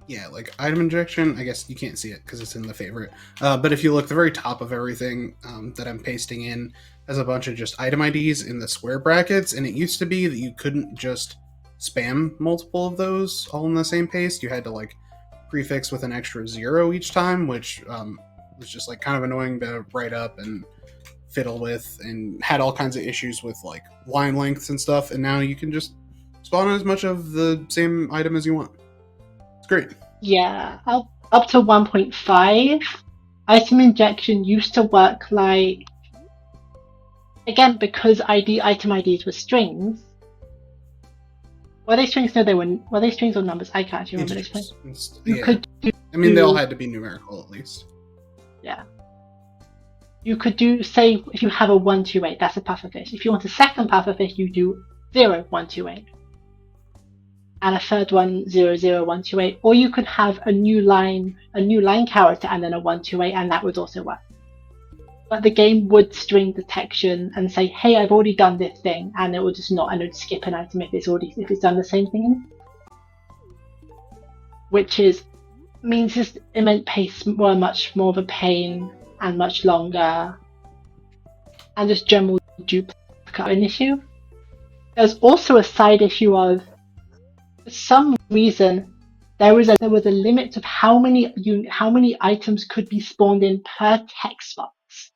Yeah, like item injection, I guess you can't see it because it's in the favorite. But if you look, the very top of everything that I'm pasting in has a bunch of just item IDs in the square brackets, and it used to be that you couldn't just spam multiple of those all in the same paste. You had to like prefix with an extra 0 each time, which was just like kind of annoying to write up and fiddle with, and had all kinds of issues with like line lengths and stuff. And now you can just spawn as much of the same item as you want. It's great. Yeah, up to 1.5, item injection used to work like, again, because item IDs were strings. Were they strings? No, were they strings or numbers? I can't actually remember this point. You could do, I mean, they all had to be numerical at least. Yeah. You could do, say, if you have a 128, that's a pufferfish. If you want a second pufferfish, you do 0, 128. And a third one, 0, 0, 128. Or you could have a new line character and then a 128, and that would also work. But the game would string detection and say, hey, I've already done this thing, and it would just not, and it would skip an item if it's done the same thing. Which means it meant pace were much more of a pain and much longer, and just general duplicate an issue. There's also a side issue of, for some reason, there was a limit of how many items could be spawned in per text box,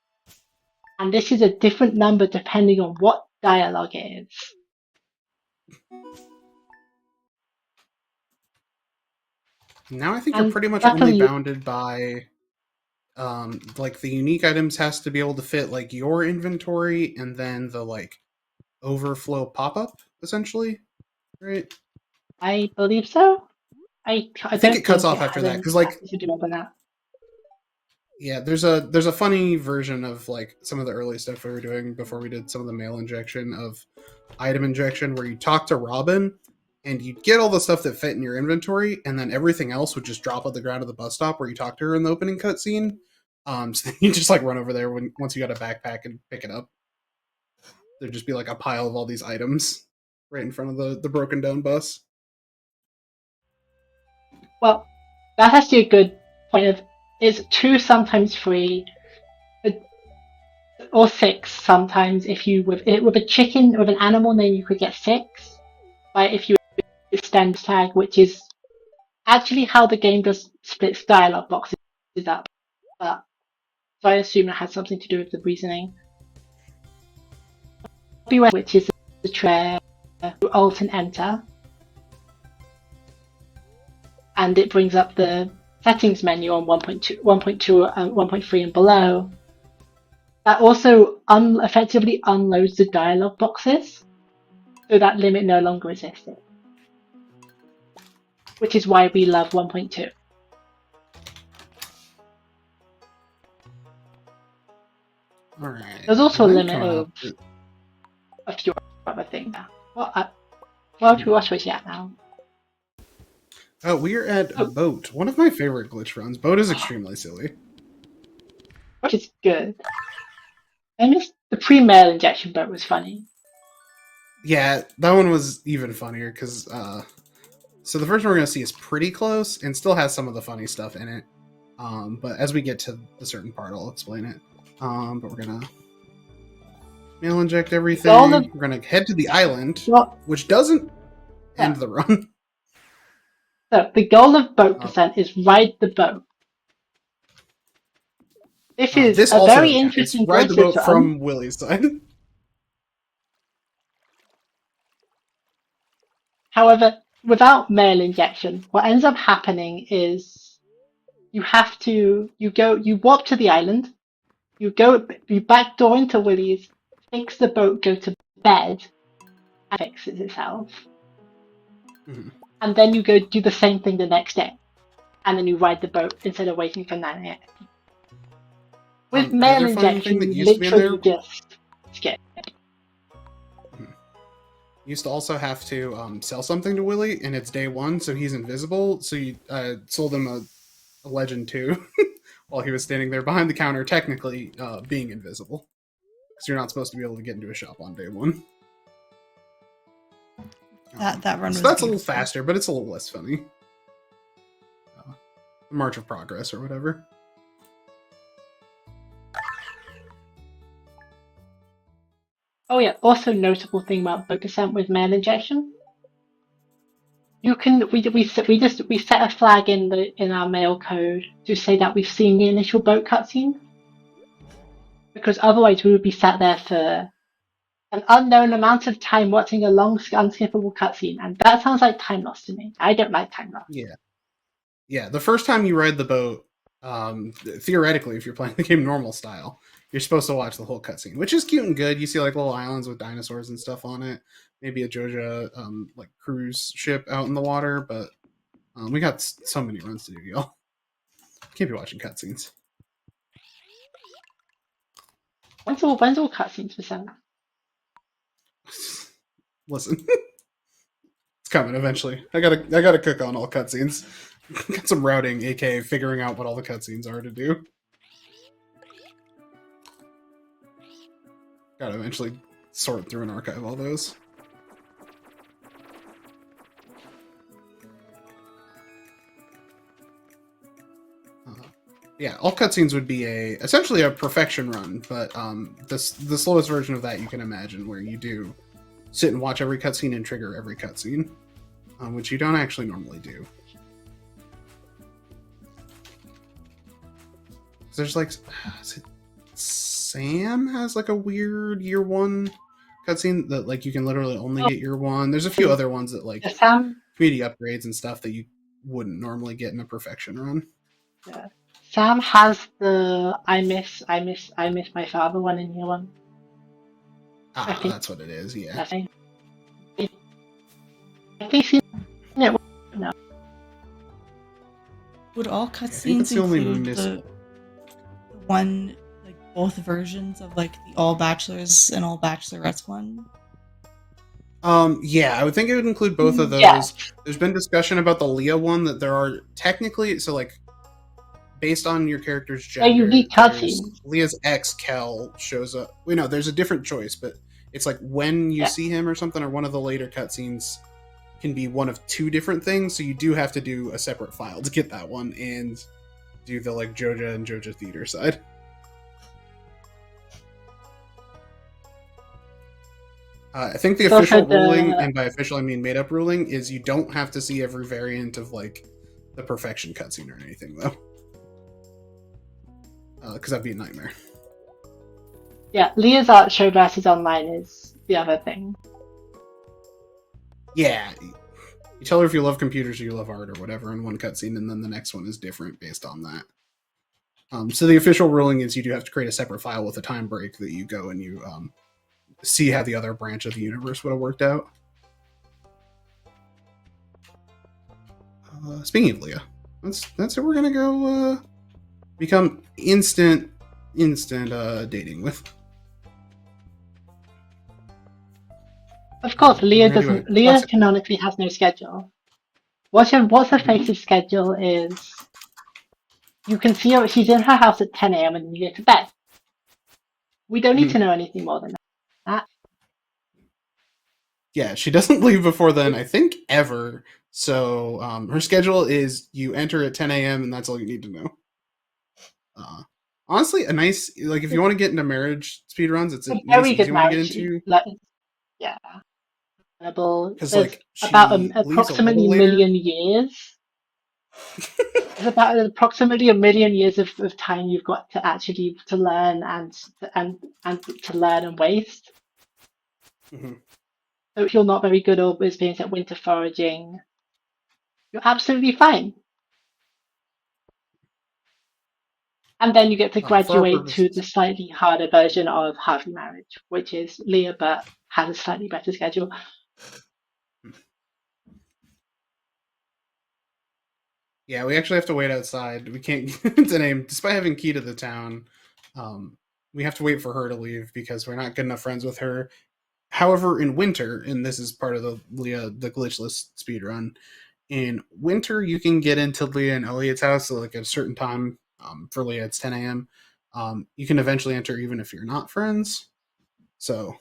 and this is a different number depending on what dialogue it is. Now I think you're pretty much only bounded by like the unique items has to be able to fit like your inventory, and then the like overflow pop-up essentially, right? I believe so. I think it cuts off after that because like you remember that. Yeah, there's a funny version of like some of the early stuff we were doing before we did some of the mail injection of item injection, where you talk to Robin and you'd get all the stuff that fit in your inventory, and then everything else would just drop on the ground at the bus stop where you talk to her in the opening cutscene. So then you just like run over there once you got a backpack and pick it up. There'd just be like a pile of all these items right in front of the broken down bus. Well, that's actually a good point of, it's 2, sometimes 3, or 6 sometimes. If you with a chicken, with an animal name, you could get 6. But if you extend tag, which is actually how the game does splits dialogue boxes up. But so I assume it has something to do with the reasoning. Which is the tray, Alt and Enter, and it brings up the settings menu on 1.2, 1.3 and below. That also effectively unloads the dialogue boxes, so that limit no longer existed. Which is why we love 1.2. Alright. There's also a limit of a few other things. What are we at now? Oh, we are at Boat, one of my favorite glitch runs. Boat is extremely silly. Which is good. I missed the pre-mail injection boat was funny. Yeah, that one was even funnier because so the first one we're going to see is pretty close and still has some of the funny stuff in it. But as we get to the certain part, I'll explain it. But we're going to mail inject everything. We're going to head to the island, which doesn't end the run. So the goal of Boat Percent is ride the boat. This is a very interesting. It's ride the boat from Willie's side. However, without mail injection, what ends up happening is you warp to the island, you backdoor into Willie's, fix the boat, go to bed, and it fixes itself. Mhm. And then you go do the same thing the next day. And then you ride the boat instead of waiting for 9 a.m. With The mail other fun thing injection, that you used to be in there, literally just skip. you used to also have to sell something to Willie, and it's day one, so he's invisible. So you sold him a legend too, while he was standing there behind the counter, technically being invisible, because you're not supposed to be able to get into a shop on day one. That run so was that's beautiful. a little faster, but it's a little less funny. March of Progress or whatever. Oh yeah, also notable thing about boat descent with mail injection. You can we set a flag in our mail code to say that we've seen the initial boat cutscene, because otherwise we would be sat there for an unknown amount of time watching a long unskippable cutscene, and that sounds like time loss to me. I don't like time loss. Yeah. The first time you ride the boat, theoretically, if you're playing the game normal style, you're supposed to watch the whole cutscene, which is cute and good. You see like little islands with dinosaurs and stuff on it. Maybe a Joja like cruise ship out in the water, but we got so many runs to do, y'all. Can't be watching cutscenes. When's all cutscenes for sent? Listen, it's coming eventually. I gotta cook on all cutscenes. Got some routing, aka figuring out what all the cutscenes are to do. Gotta eventually sort through and archive all those. Yeah, all cutscenes would be essentially a perfection run, but the slowest version of that you can imagine, where you do sit and watch every cutscene and trigger every cutscene, which you don't actually normally do. There's like, Sam has like a weird year one cutscene that like you can literally only get year one. There's a few other ones that like community upgrades and stuff that you wouldn't normally get in a perfection run. Yeah. Sam has the I miss my father one in year one. That's what it is. Yeah. I think he's no. Would all cutscenes include the one, like both versions of like the all bachelors and all bachelorettes one? Yeah, I would think it would include both of those. Yeah. There's been discussion about the Leah one that there are technically, so like based on your character's gender, Leah's ex Kel shows up. We know there's a different choice, but it's like when you see him or something, or one of the later cutscenes can be one of two different things. So you do have to do a separate file to get that one and do the like Joja and Joja Theater side. I think the official ruling, and by official I mean made up ruling, is you don't have to see every variant of like the perfection cutscene or anything though, because that'd be a nightmare. Yeah, Leah's art show versus online is the other thing. Yeah, you tell her if you love computers or you love art or whatever in one cutscene, and then the next one is different based on that. So the official ruling is you do have to create a separate file with a time break that you go and you see how the other branch of the universe would have worked out. Speaking of Leah, that's who we're gonna go become instant dating with. Of course, Leah doesn't. Leah canonically has no schedule. What's her face's schedule is? You can see her. She's in her house at 10 a.m. and you go to bed. We don't need to know anything more than that. Yeah, she doesn't leave before then, I think, ever. So her schedule is you enter at 10 a.m. and that's all you need to know. Honestly, a nice, like, if you want to get into marriage speedruns, it's a nice, easy one to get into. Yeah. Because like, about approximately a million years. It's about approximately a million years of time you've got to actually to learn and to learn and waste. Mm-hmm. So if you're not very good or experienced at winter foraging, you're absolutely fine. And then you get to For our graduate to the purposes. slightly harder version of Harvey Marriage, which is Leah but has a slightly better schedule. Yeah, we actually have to wait outside. We can't get into name, despite having key to the town. We have to wait for her to leave because we're not good enough friends with her. However, in winter, and this is part of the glitchless speedrun, in winter you can get into Leah and Elliot's house at like a certain time. For Leah, it's 10 a.m. You can eventually enter even if you're not friends. So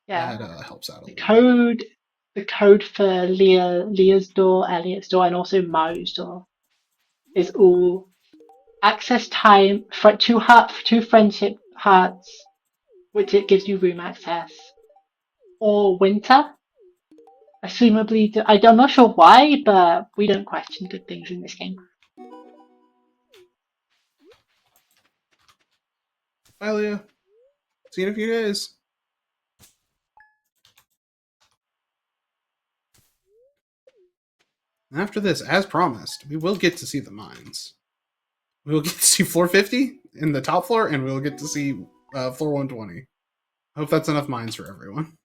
Yeah. that helps out a The little bit. the code for Leah's door, Elliot's door, and also Mario's door is all access time for two friendship hearts, which it gives you room access, or winter. Assumably, I'm not sure why, but we don't question good things in this game. Bye, Leah. See you in a few days. After this, as promised, we will get to see the mines. We will get to see floor 50 in the top floor, and we will get to see floor 120. I hope that's enough mines for everyone.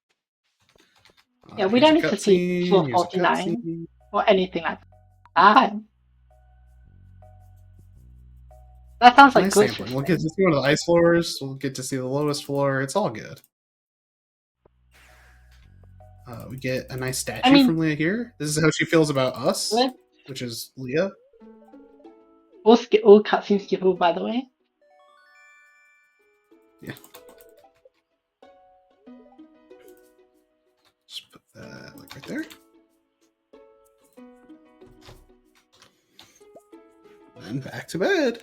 Yeah, we don't need to see floor 49 or anything like that. That sounds like nice sampling. We'll get to see one of the ice floors. We'll get to see the lowest floor. It's all good. We get a nice statue from Leah here. This is how she feels about us, which is Leah. All cutscenes skippable, by the way. Yeah. Just put that like right there. And back to bed.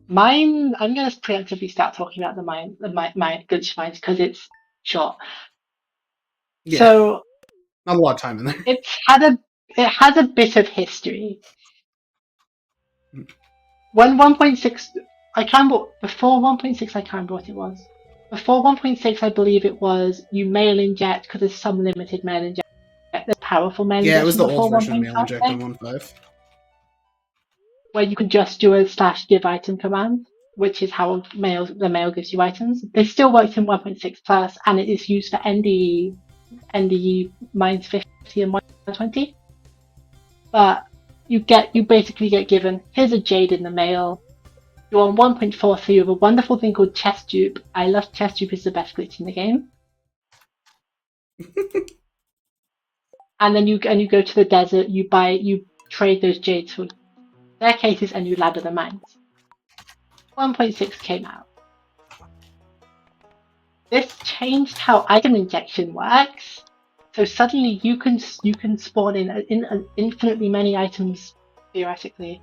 Mine, I'm going to preemptively start talking about my glitch mines because it's short. Yeah. So not a lot of time in there. It has a bit of history. When 1.6, before 1.6, I can't remember what it was. Before 1.6, I believe it was you mail inject because there's some limited mail inject. There's powerful mail injection. Yeah, it was the old version of mail inject on 1.5. Where you could just do a /give item command, which is how the mail gives you items. It still works in 1.6 plus, and it is used for NDE mines 50 and 120. But you basically get given, here's a jade in the mail. You're on 1.4, so you have a wonderful thing called chest dupe. I love chest dupe, is the best glitch in the game. And then you go to the desert, you trade those jades for staircases, and you ladder the mines. 1.6 came out. This changed how item injection works. So suddenly you can spawn in infinitely many items theoretically.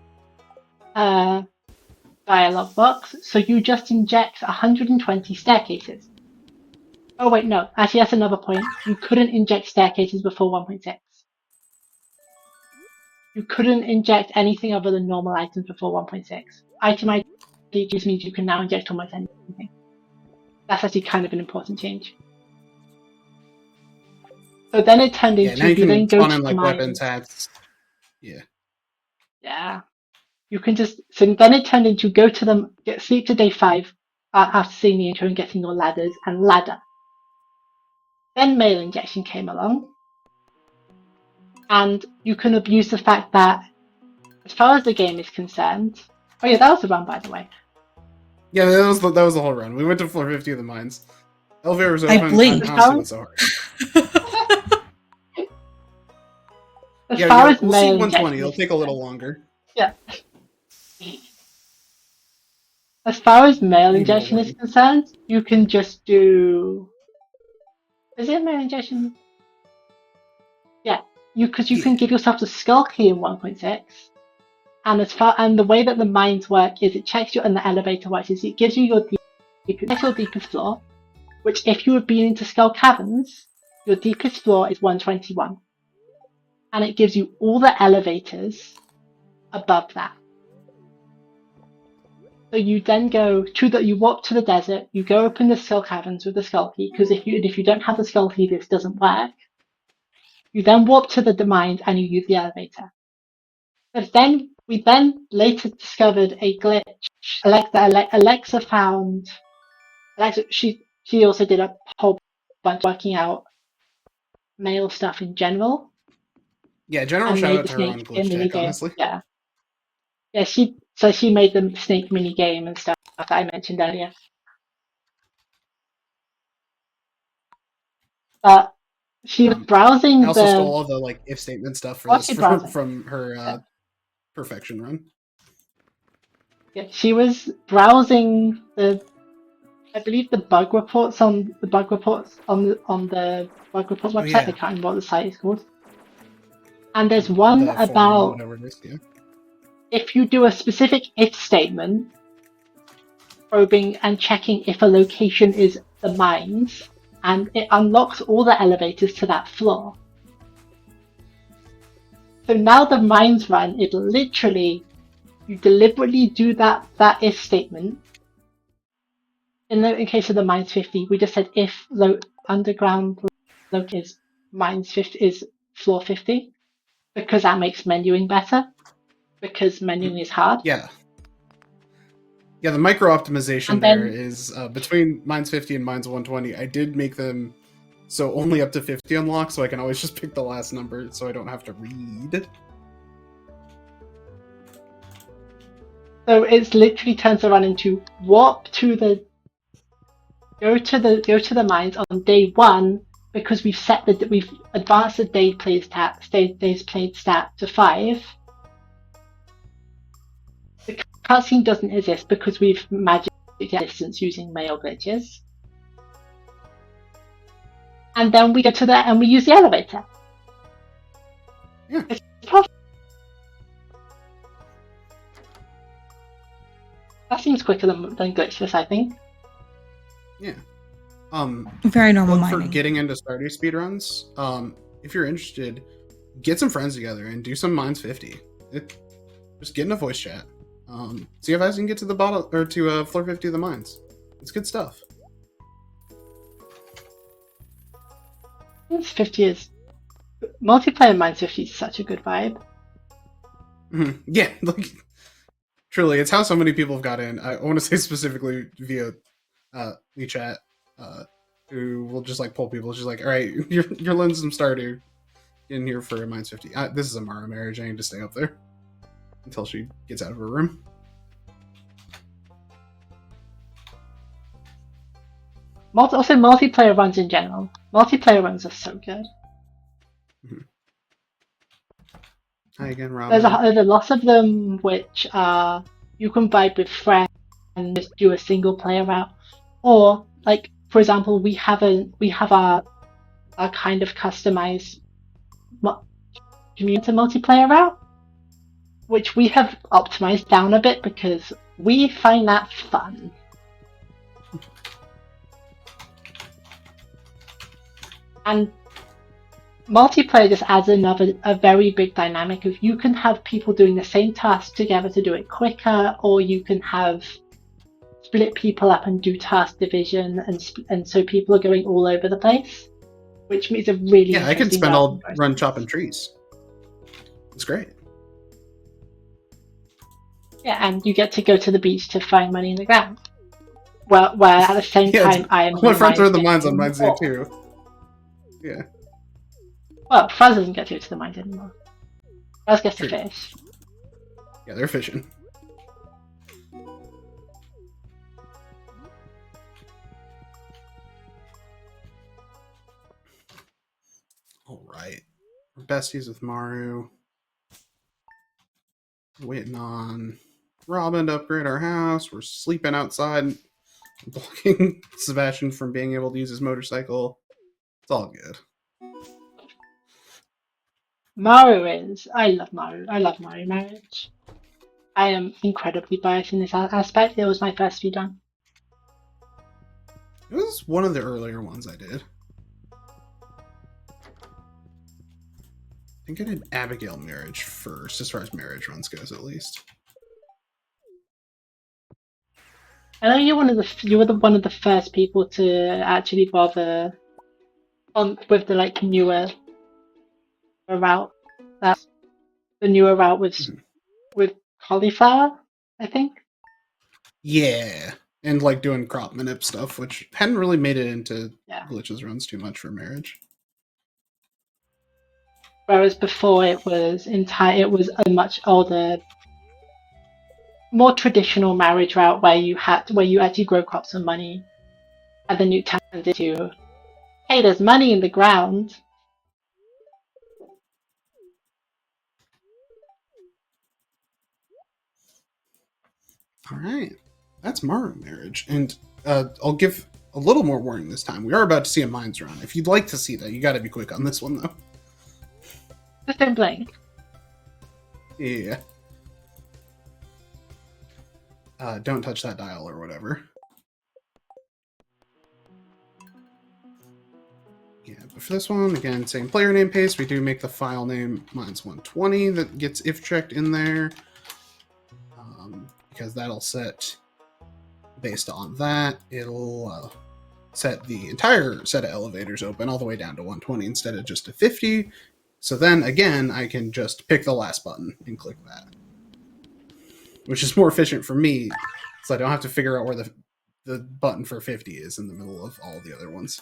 Dialog box. So you just inject 120 staircases. Oh wait, no. Actually, that's another point. You couldn't inject staircases before 1.6. You couldn't inject anything other than normal items before 1.6. Item ID just means you can now inject almost anything. That's actually kind of an important change. So then it turned into now you can spawn in like mines. weapons, hats. Yeah. Yeah. You can just then it turned into go to them, sleep to day 5 after seeing the intro and getting your ladders and ladder. Then mail injection came along, and you can abuse the fact that, as far as the game is concerned, oh yeah, that was the run, by the way. Yeah, that was the whole run. We went to floor 50 of the mines. Elevator was open. I blinked. Honestly, went so hard. As far as we'll mail see 120. injection, It'll take a little longer. Yeah. As far as mail injection is concerned, you can just do. Is it mail injection? Yeah, because you can give yourself the skull key in 1.6, and the way that the mines work is it checks you, and the elevator works is it gives you your deepest floor, which if you have been into Skull Caverns, your deepest floor is 121, and it gives you all the elevators above that. So you then go to you walk to the desert, you go open the skull caverns with the skull key, because if you don't have the skull key, this doesn't work. You then walk to the mines and you use the elevator. But then we then later discovered a glitch. Alexa found. She also did a whole bunch working out male stuff in general. Yeah, general And shout made out the to her snake on Glitch mini Tech, game. honestly. Yeah. Yeah, she made the snake mini game and stuff that I mentioned earlier. But she was I browsing also the. stole all the like if statement stuff for What's this she browsing? from her Yeah. perfection run. Yeah, she was browsing I believe the bug reports on the bug report website. Yeah. I can't remember what the site is called. And there's one The forum, about whatever it is. Yeah. if you do a specific if statement, probing and checking if a location is the mines, and it unlocks all the elevators to that floor. So now the mines run, it literally, you deliberately do that if statement. In case of the mines 50, we just said if underground is mines 50 is floor 50, because that makes menuing better, because menuing is hard. Yeah. Yeah, the micro optimization And there then is between mines 50 and mines 120. I did make them so only up to 50 unlock, so I can always just pick the last number, so I don't have to read. so it's literally turns the run into warp to the go to the mines on day one, because we've advanced the days played stat to 5. The cutscene doesn't exist because we've magic distance using mail glitches. And then we go to there and we use the elevator. Yeah. It's perfect. That seems quicker than glitchless, I think. Yeah. Very normal Look for mining. getting into Stardew speedruns. If you're interested, get some friends together and do some mines 50. Just get in a voice chat. See if I can get to the bottom or to floor 50 of the mines. It's good stuff. Mines 50 is multiplayer. Mines 50 is such a good vibe. Mm-hmm. Yeah, like truly, it's how so many people have got in. I want to say specifically via WeChat, who will just like pull people. Just like, all right, you're learning some Stardew in here for Mines 50. This is a Mara marriage. I need to stay up there until she gets out of her room. Also, multiplayer runs in general. Multiplayer runs are so good. Mm-hmm. Hi again, Robin. There's a lot of them which you can vibe with friends and just do a single player route, or like for example, we have our kind of customized community multiplayer route, which we have optimized down a bit because we find that fun. And multiplayer just adds a very big dynamic of you can have people doing the same task together to do it quicker, or you can have split people up and do task division, and so people are going all over the place, which means a really I could spend all run chopping trees. It's great. Yeah, and you get to go to the beach to find money in the ground. Where at the same time I am. My friends are in the mines on Mines Day too. Yeah. Well, Fuzz doesn't get to the mines anymore. Fuzz gets to fish. Yeah, they're fishing. All right, we're besties with Maru. Waiting on Robin to upgrade our house. We're sleeping outside, blocking Sebastian from being able to use his motorcycle. It's all good. Maru is. I love Maru. I love Maru Marriage. I am incredibly biased in this aspect. It was my first speedrun. It was one of the earlier ones I did. I think I did Abigail Marriage first, as far as marriage runs goes, at least. I know you were one of the first people to actually bother with the like newer route. That's the newer route with cauliflower, I think. Yeah, and like doing crop manip stuff, which hadn't really made it into Yeah. Glitch's runs too much for marriage. Whereas before it was a much older, more traditional marriage route where you actually grow crops and money, and then you turned into, hey, there's money in the ground. All right, that's Maru Marriage, and I'll give a little more warning this time. We are about to see a Mines Run. If you'd like to see that, you got to be quick on this one though. Just don't blink. Yeah. Don't touch that dial or whatever. Yeah, but for this one, again, same player name paste. We do make the file name Mines120 that gets if checked in there. Because that'll set, based on that, it'll set the entire set of elevators open all the way down to 120 instead of just to 50. So then, again, I can just pick the last button and click that. Which is more efficient for me, so I don't have to figure out where the button for 50 is in the middle of all the other ones.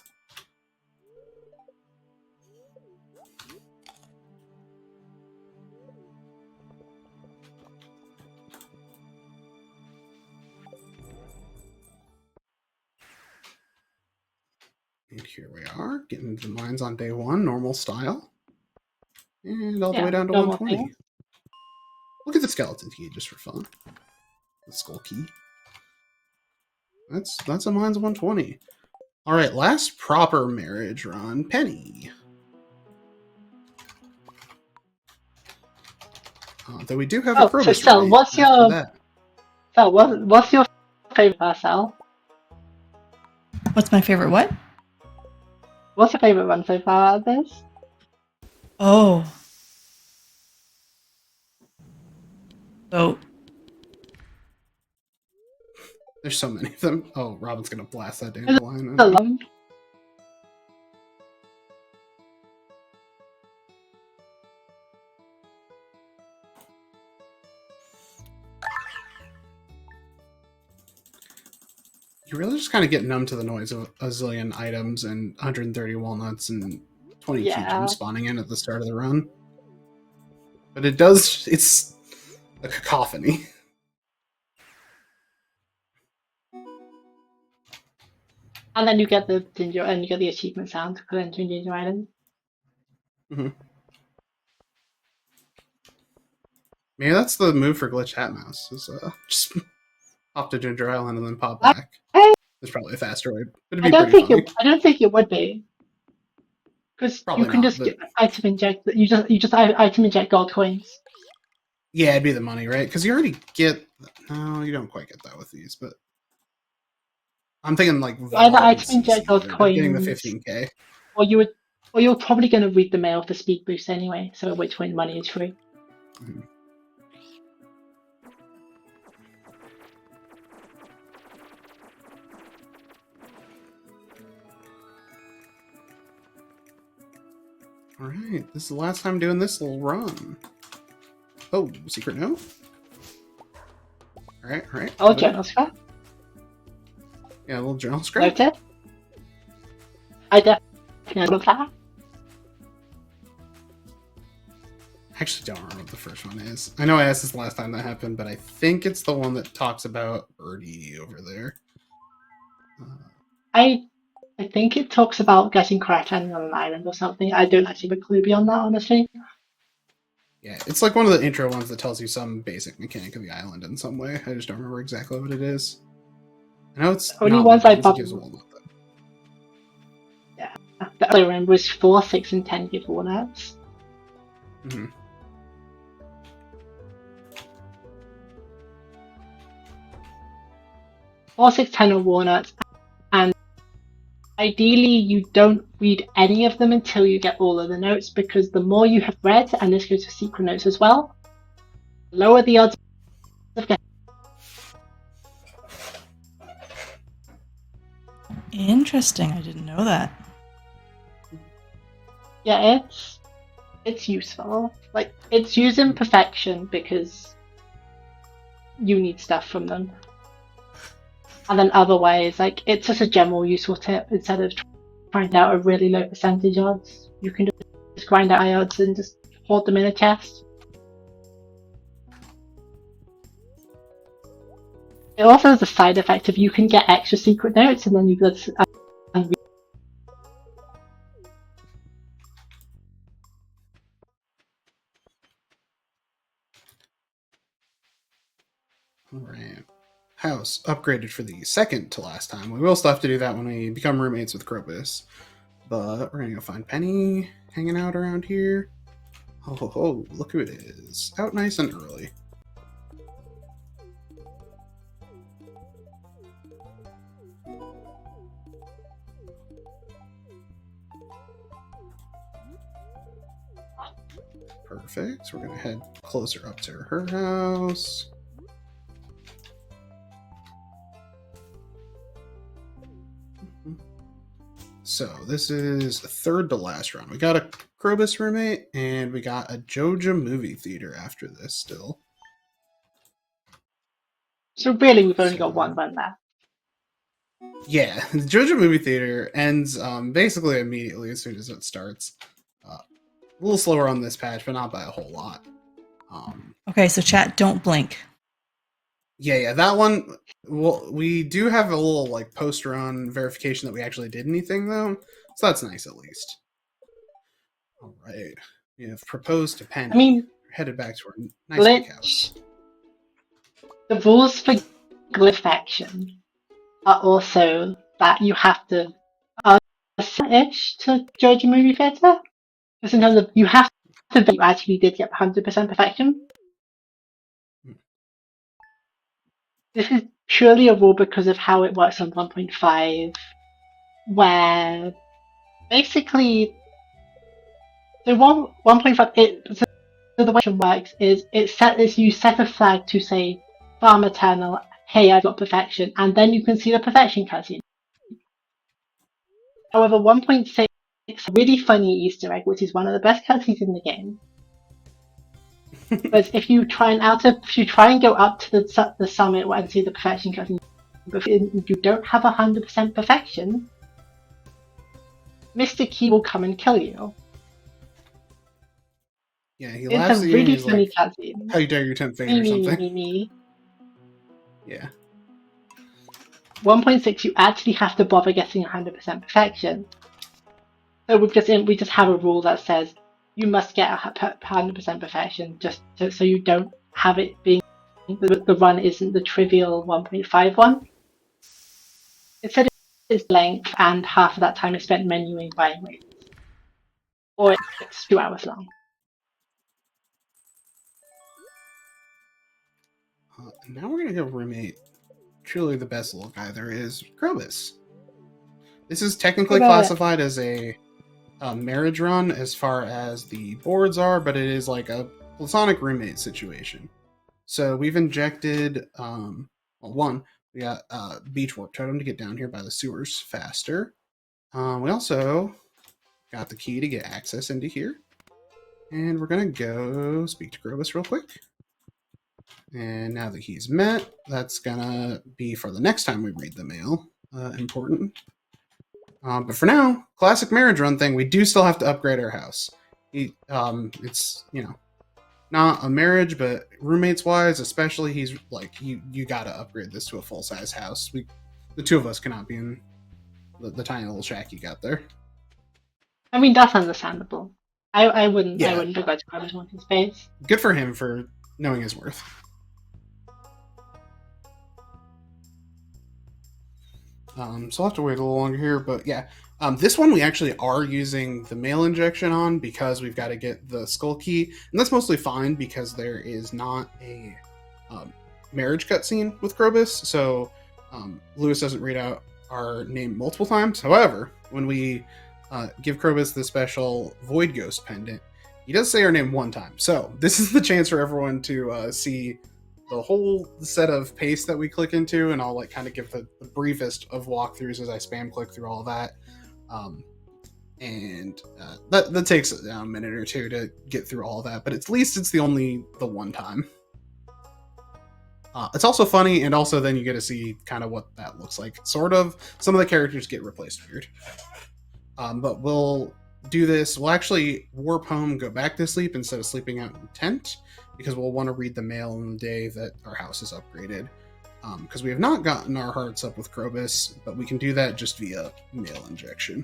And here we are, getting the mines on day one, normal style. And all the way down to 120. Thing. Look at the skeleton key, just for fun. The skull key. That's a mines 120. Alright, last proper marriage run, Penny. Though we do have a Krobus Roommate. What's your favorite Sal? What's my favorite what? What's your favorite one so far out of this? Oh. So. There's so many of them. Oh, Robin's gonna blast that dandelion. You really just kind of get numb to the noise of a zillion items and 130 walnuts and 20 gems spawning in at the start of the run. But it's a cacophony. And then you get the ginger, and you get the achievement sound to put into Ginger Island. Mm-hmm. Maybe that's the move for Glitch Hat Mouse, is just pop to Ginger Island and then pop back. There's probably a faster way, but I don't think it would be, because you can just item inject. You just item inject gold coins. Yeah, it'd be the money, right? Because you already get. No, you don't quite get that with these, but I'm thinking like either item inject gold coins, getting the 15k, or you're probably going to read the mail for speed boost anyway. So at which point money is free. Mm-hmm. Alright, this is the last time doing this little run. Oh, secret note? Alright. Oh, journal scrap? Yeah, a little journal scrap. Noted. I definitely love that. I actually don't remember what the first one is. I know I asked this last time that happened, but I think it's the one that talks about Birdie over there. I think it talks about getting correct ending on an island or something. I don't actually have a clue beyond that, honestly. Yeah, it's like one of the intro ones that tells you some basic mechanic of the island in some way. I just don't remember exactly what it is. I know it's only ones I probably. Yeah, the other one was 4, 6, and 10 give walnuts. Mm-hmm. Four, 6, 10 are walnuts, and ideally you don't read any of them until you get all of the notes, because the more you have read, and this goes for secret notes as well, the lower the odds of getting. Interesting. I didn't know that. Yeah, it's useful. Like, it's using perfection because you need stuff from them. And then otherwise, like, it's just a general useful tip. Instead of trying out a really low percentage odds, you can just grind out high odds and just hold them in a chest. It also has a side effect of you can get extra secret notes and then you just Alright. House upgraded for the second to last time. We will still have to do that when we become roommates with Krobus. But we're gonna go find Penny hanging out around here. Oh, ho, ho, look who it is. Out nice and early. Perfect. So we're gonna head closer up to her house. So this is the third to last run. We got a Krobus roommate and we got a Joja movie theater after this still. So really, we've only got one run left. Yeah, the Joja movie theater ends basically immediately as soon as it starts. A little slower on this patch, but not by a whole lot. Okay, so chat, don't blink. Yeah, that one. Well, we do have a little like post-run verification that we actually did anything though, so that's nice at least. All right, we have proposed to Penny. I mean, we're headed back to our nice big house. The rules for glitch faction are also that you have to ish to judge a movie theater. Just in terms of you have to bet you actually did get 100% perfection. This is purely a rule because of how it works on 1.5, where basically the 1.5 so the way it works is you set a flag to say farm eternal, hey, I've got perfection, and then you can see the perfection cutscene. However, 1.6 a really funny Easter egg, which is one of the best cutscenes in the game. But if you try and go up to the summit and see the perfection cutscene, but if you don't have 100% perfection, Mr. Key will come and kill you. Yeah, he laughs at you. It's a really funny like, cutscene. How dare you tempt fate or something? Yeah. 1.6, you actually have to bother getting 100% perfection. So we just have a rule that says you must get 100% perfection just so you don't have it being the run isn't the trivial 1.5 one. Instead, it's length and half of that time is spent menuing buying rates. Or it's 2 hours long. Now we're going to go roommate truly the best little guy there is, Krobus. This is technically classified as a marriage run as far as the boards are, but it is like a platonic roommate situation. So we've injected, one, we got beach warp totem to get down here by the sewers faster. We also got the key to get access into here. And we're going to go speak to Krobus real quick. And now that he's met, that's going to be for the next time we read the mail. Important. But for now, classic marriage run thing, we do still have to upgrade our house. It's, not a marriage, but roommates wise, especially, he's like, you got to upgrade this to a full size house. The two of us cannot be in the tiny little shack you got there. I mean, that's understandable. I wouldn't begrudge Krobus wanting space. Good for him for knowing his worth. So I'll have to wait a little longer here, but yeah. This one we actually are using the mail injection on because we've got to get the skull key, and that's mostly fine because there is not a marriage cutscene with Krobus, so Lewis doesn't read out our name multiple times. However, when we give Krobus the special Void Ghost pendant, he does say our name one time. So this is the chance for everyone to see the whole set of paste that we click into, and I'll like kind of give the briefest of walkthroughs as I spam click through all that. And that takes a minute or two to get through all that, but at least it's the one time. It's also funny, and also then you get to see kind of what that looks like. Sort of. Some of the characters get replaced weird. But we'll do this. We'll actually warp home, go back to sleep instead of sleeping out in tent, because we'll want to read the mail on the day that our house is upgraded. Because we have not gotten our hearts up with Krobus, but we can do that just via mail injection.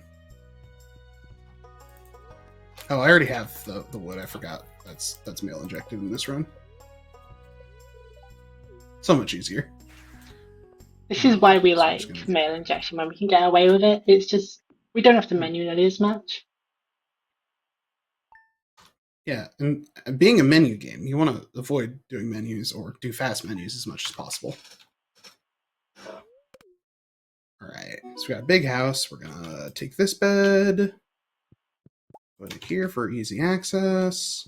Oh, I already have the wood. I forgot. That's mail injected in this run. So much easier. This is why we like mail injection, when we can get away with it. It's just, we don't have to menu that as much. Yeah, and being a menu game, you want to avoid doing menus or do fast menus as much as possible. Alright, so we got a big house. We're going to take this bed. Put it here for easy access.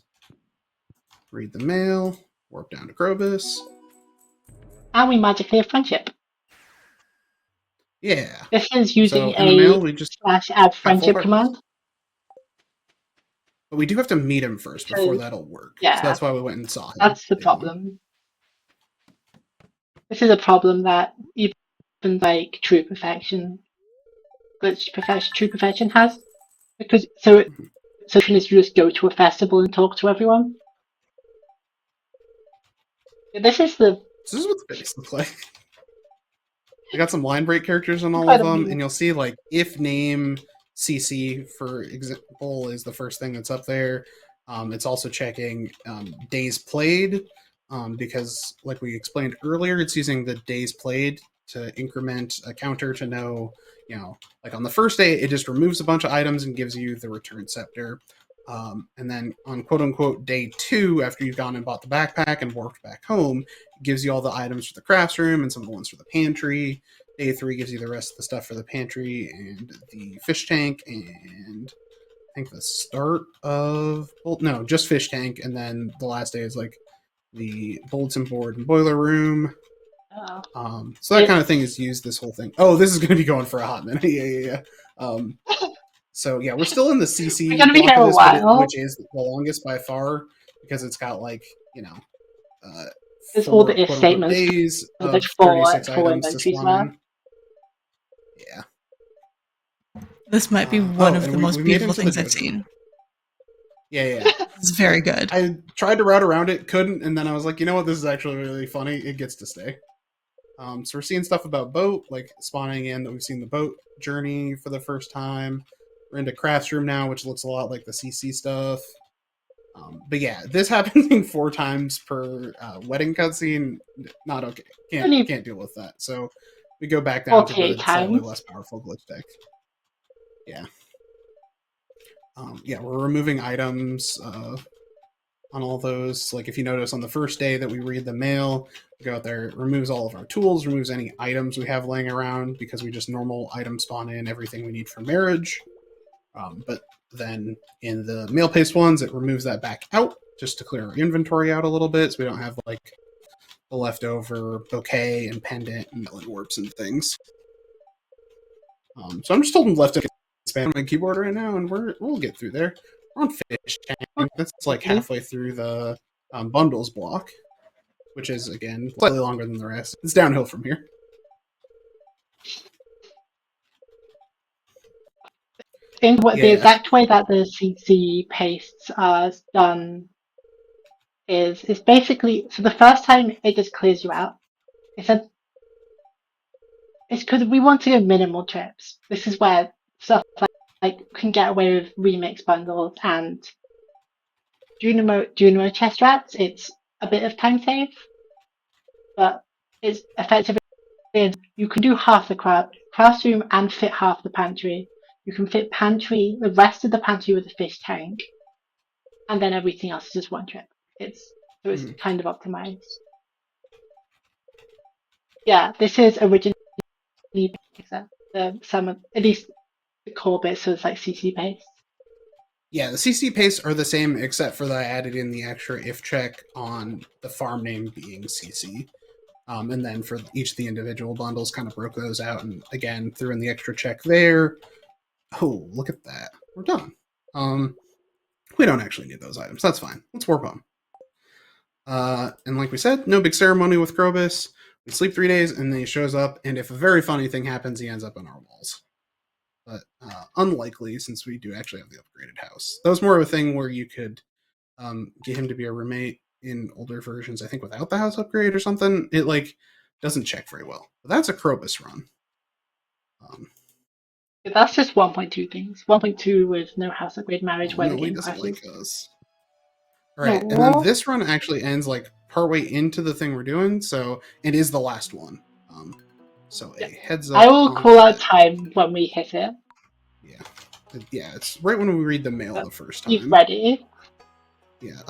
Read the mail. Warp down to Krobus. And we magically have friendship. Yeah. This is using so in the mail, we just /add friendship command. But we do have to meet him first before that'll work. Yeah. So that's why we went and saw him. That's the problem. This is a problem that even like True Perfection has. Because so is you just go to a festival and talk to everyone. This is what the base looks like. We got some line break characters on all of them, and you'll see like if name CC, for example, is the first thing that's up there. It's also checking days played, because like we explained earlier, it's using the days played to increment a counter to know, like on the first day, it just removes a bunch of items and gives you the return scepter. And then on quote-unquote day 2, after you've gone and bought the backpack and warped back home, it gives you all the items for the crafts room and some of the ones for the pantry. Day 3 gives you the rest of the stuff for the pantry and the fish tank, and I think the start of... Well, no, just fish tank, and then the last day is like the bulletin board and boiler room. So that kind of thing is used this whole thing. Oh, this is going to be going for a hot minute. Yeah. So yeah, we're still in the CC block of this, which is the longest by far, because it's got like, there's all the if statements. Days of 36 items to spawn in. Yeah. This might be one of the most beautiful things I've seen. Yeah. It's very good. I tried to route around it, couldn't, and then I was like, you know what, this is actually really funny. It gets to stay. So we're seeing stuff about boat, like spawning in that we've seen the boat journey for the first time. We're into crafts room now, which looks a lot like the CC stuff. But yeah, this happens 4 times per wedding cutscene. Not okay. Can't deal with that. So we go back down to the slightly less powerful glitch deck. Yeah. Yeah, we're removing items on all those. Like if you notice on the first day that we read the mail, we go out there, it removes all of our tools, removes any items we have laying around, because we just normal item spawn in everything we need for marriage. But then in the mail paste ones, it removes that back out just to clear our inventory out a little bit, so we don't have like the leftover bouquet and pendant and melon warps and things. So I'm just holding left and expand my keyboard right now, and we'll get through there. We're on fish tank. That's like halfway through the bundles block, which is again slightly longer than the rest. It's downhill from here. The exact way that the CC pastes are done is basically, so the first time it just clears you out. It's because we want to go minimal trips. This is where stuff like can get away with remix bundles and Junimo chest rats. It's a bit of time save, but it's effectively you can do half the craft room and fit half the pantry. You can fit the rest of the pantry with a fish tank, and then everything else is just one trip. It's kind of optimized. Yeah, this is originally at least the core bits, so it's like CC paste. Yeah, the CC pastes are the same, except for that I added in the extra if check on the farm name being CC. And then for each of the individual bundles, kind of broke those out, and again threw in the extra check there. Oh, look at that. We're done. We don't actually need those items. That's fine. Let's warp on. And like we said, no big ceremony with Krobus. We sleep 3 days, and then he shows up, and if a very funny thing happens, he ends up on our walls. But unlikely, since we do actually have the upgraded house. That was more of a thing where you could get him to be a roommate in older versions, I think without the house upgrade or something. It like doesn't check very well. But that's a Krobus run. That's just 1.2 things. 1.2 with no house upgrade marriage where the game doesn't crashes. like us. Right, and then this run actually ends like partway into the thing we're doing, so it is the last one. So a heads up. I will call out time when we hit it. Yeah, it's right when we read the mail the first time. You've read it. Yeah.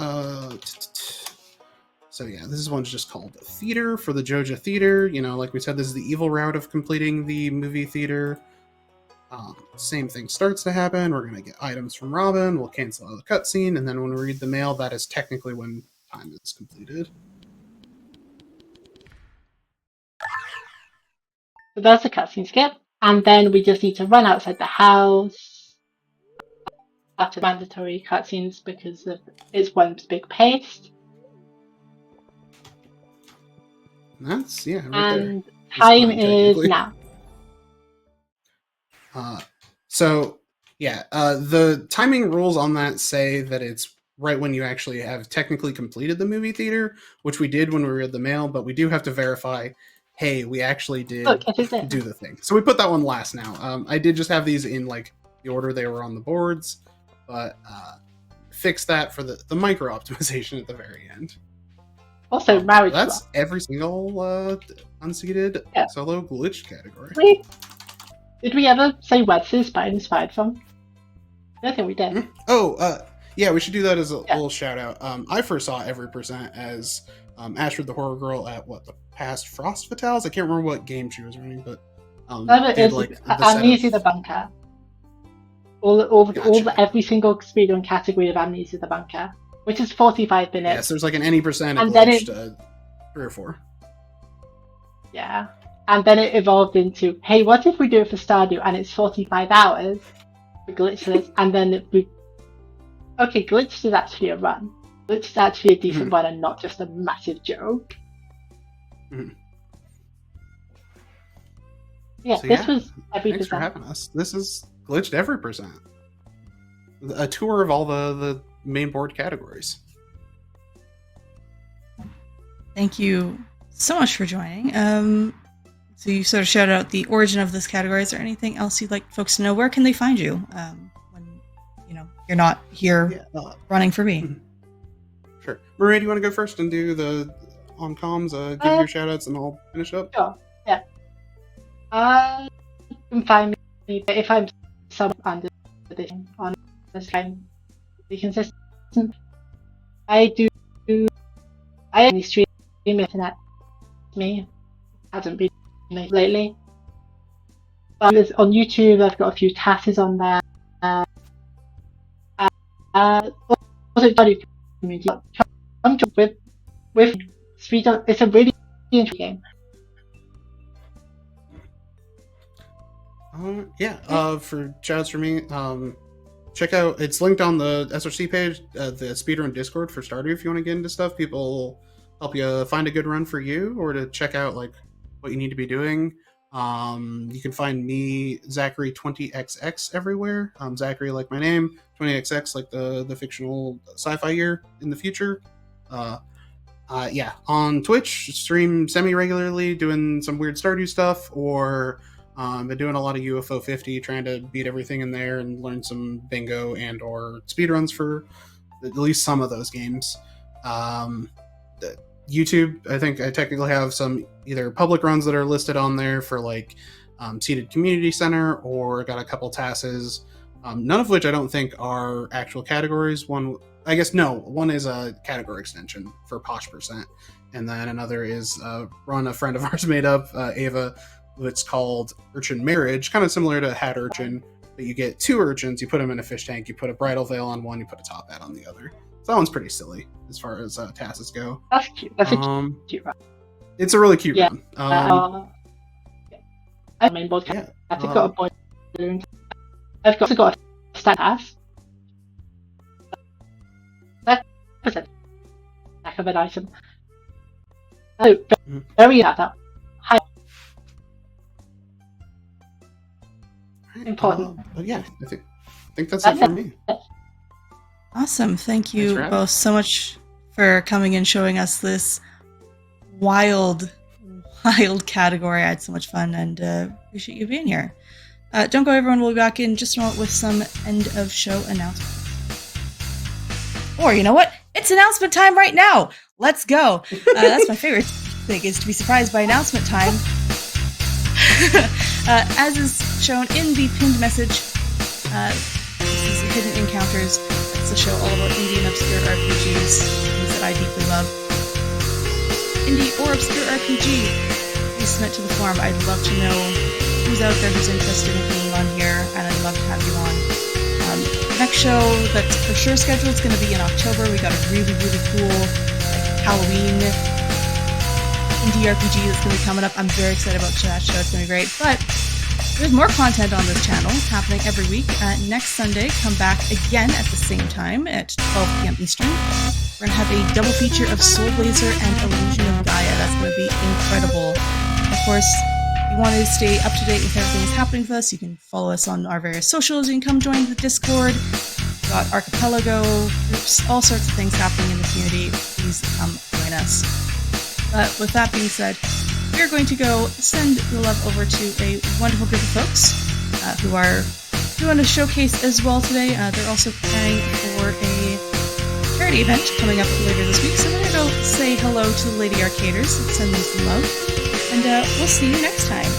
So yeah, this one's just called Theater for the Joja Theater. You know, like we said, this is the evil route of completing the movie theater. Same thing starts to happen. We're going to get items from Robin. We'll cancel out the cutscene. And then when we read the mail, that is technically when time is completed. So that's a cutscene skip. And then we just need to run outside the house after mandatory cutscenes because it's one big paste. That's, yeah, right and there. Time is now. So, yeah, the timing rules on that say that it's right when you actually have technically completed the movie theater, which we did when we read the mail, but we do have to verify, hey, we actually did do the thing. So we put that one last now. I did just have these in like the order they were on the boards, but fix that for the micro optimization at the very end. Also, Marriage Run. That's every single unseated solo glitch category. Did we ever say where this is inspired from? I don't think we did. Mm-hmm. Oh, yeah, we should do that as a little shout out. I first saw Every Percent as Ashford the Horror Girl at the past Frost Fatales. I can't remember what game she was running, but Amnesia the Bunker. Every single speedrun category of Amnesia the Bunker, which is 45 minutes. Yes, there's like an any percent and glitched, then 3 or 4. Yeah. And then it evolved into, hey, what if we do it for Stardew and it's 45 hours for glitchless, and then glitched is actually a run. Glitched is actually a decent run and not just a massive joke. Mm-hmm. Yeah, so this was Every Thanks Percent. for having us. This is Glitched Every Percent. A tour of all the main board categories. Thank you so much for joining. So you sort of shouted out the origin of this category. Is there anything else you'd like folks to know? Where can they find you when you're not here running for me? Sure. Maria, do you want to go first and do the on comms, give your shout outs and I'll finish up? Sure, yeah. You can find me, but if I'm somewhat under this on this time, be consistent. I only stream internet. Me hasn't been lately. But on YouTube, I've got a few tasks on there. Also, community. Come to with speedrun. It's a really interesting game. For shouts for me, check out, it's linked on the SRC page, the speedrun Discord for Stardew if you want to get into stuff. People help you find a good run for you or to check out like what you need to be doing. You can find me, Zachary20xx, everywhere. Zachary like my name, 20xx like the fictional sci-fi year in the future. On Twitch, stream semi-regularly, doing some weird Stardew stuff, or been doing a lot of UFO 50, trying to beat everything in there and learn some bingo and or speedruns for at least some of those games. YouTube, I think I technically have some either public runs that are listed on there for like Seated Community Center, or got a couple tasks, none of which I don't think are actual categories. One is a category extension for Posh Percent, and then another is run a friend of ours made up, Ava. It's called Urchin Marriage, kind of similar to Hat Urchin, But you get 2 urchins, you put them in a fish tank, you put a bridal veil on one, you put a top hat on the other. So that one's pretty silly as far as tasks go. That's cute. That's a cute run. It's a really cute run. I mean, both I've got a boy. I've also got a stat pass. That was a lack of an item. Oh, very that high. Important. But yeah, I think that's it for me. Awesome. Thank you Thanks for both so much for coming and showing us this wild category. I had so much fun and appreciate you being here. Don't go, everyone. We'll be back in just a moment with some end of show announcements. Or you know what? It's announcement time right now. Let's go. That's my favorite thing, is to be surprised by announcement time. As is shown in the pinned message, this is Hidden Encounters. It's a show all about indie and obscure RPGs, things that I deeply love. Indie or obscure RPG, please submit to the forum. I'd love to know who's out there who's interested in being on here, and I'd love to have you on. Next show that's for sure scheduled is going to be in October. We got a really, really cool Halloween indie RPG that's going to be coming up. I'm very excited about that show. It's going to be great. But there's more content on this channel. It's happening every week. Next Sunday, come back again at the same time at 12 p.m. Eastern. We're going to have a double feature of Soul Blazer and Illusion of Gaia. That's going to be incredible. Of course, if you want to stay up to date with everything that's happening with us, you can follow us on our various socials. You can come join the Discord. We've got archipelago groups, all sorts of things happening in the community. Please come join us. But with that being said, we're going to go send the love over to a wonderful group of folks who are doing a showcase as well today. They're also preparing for a charity event coming up later this week. So we're going to go say hello to the Lady Arcaders and send them some love. And we'll see you next time.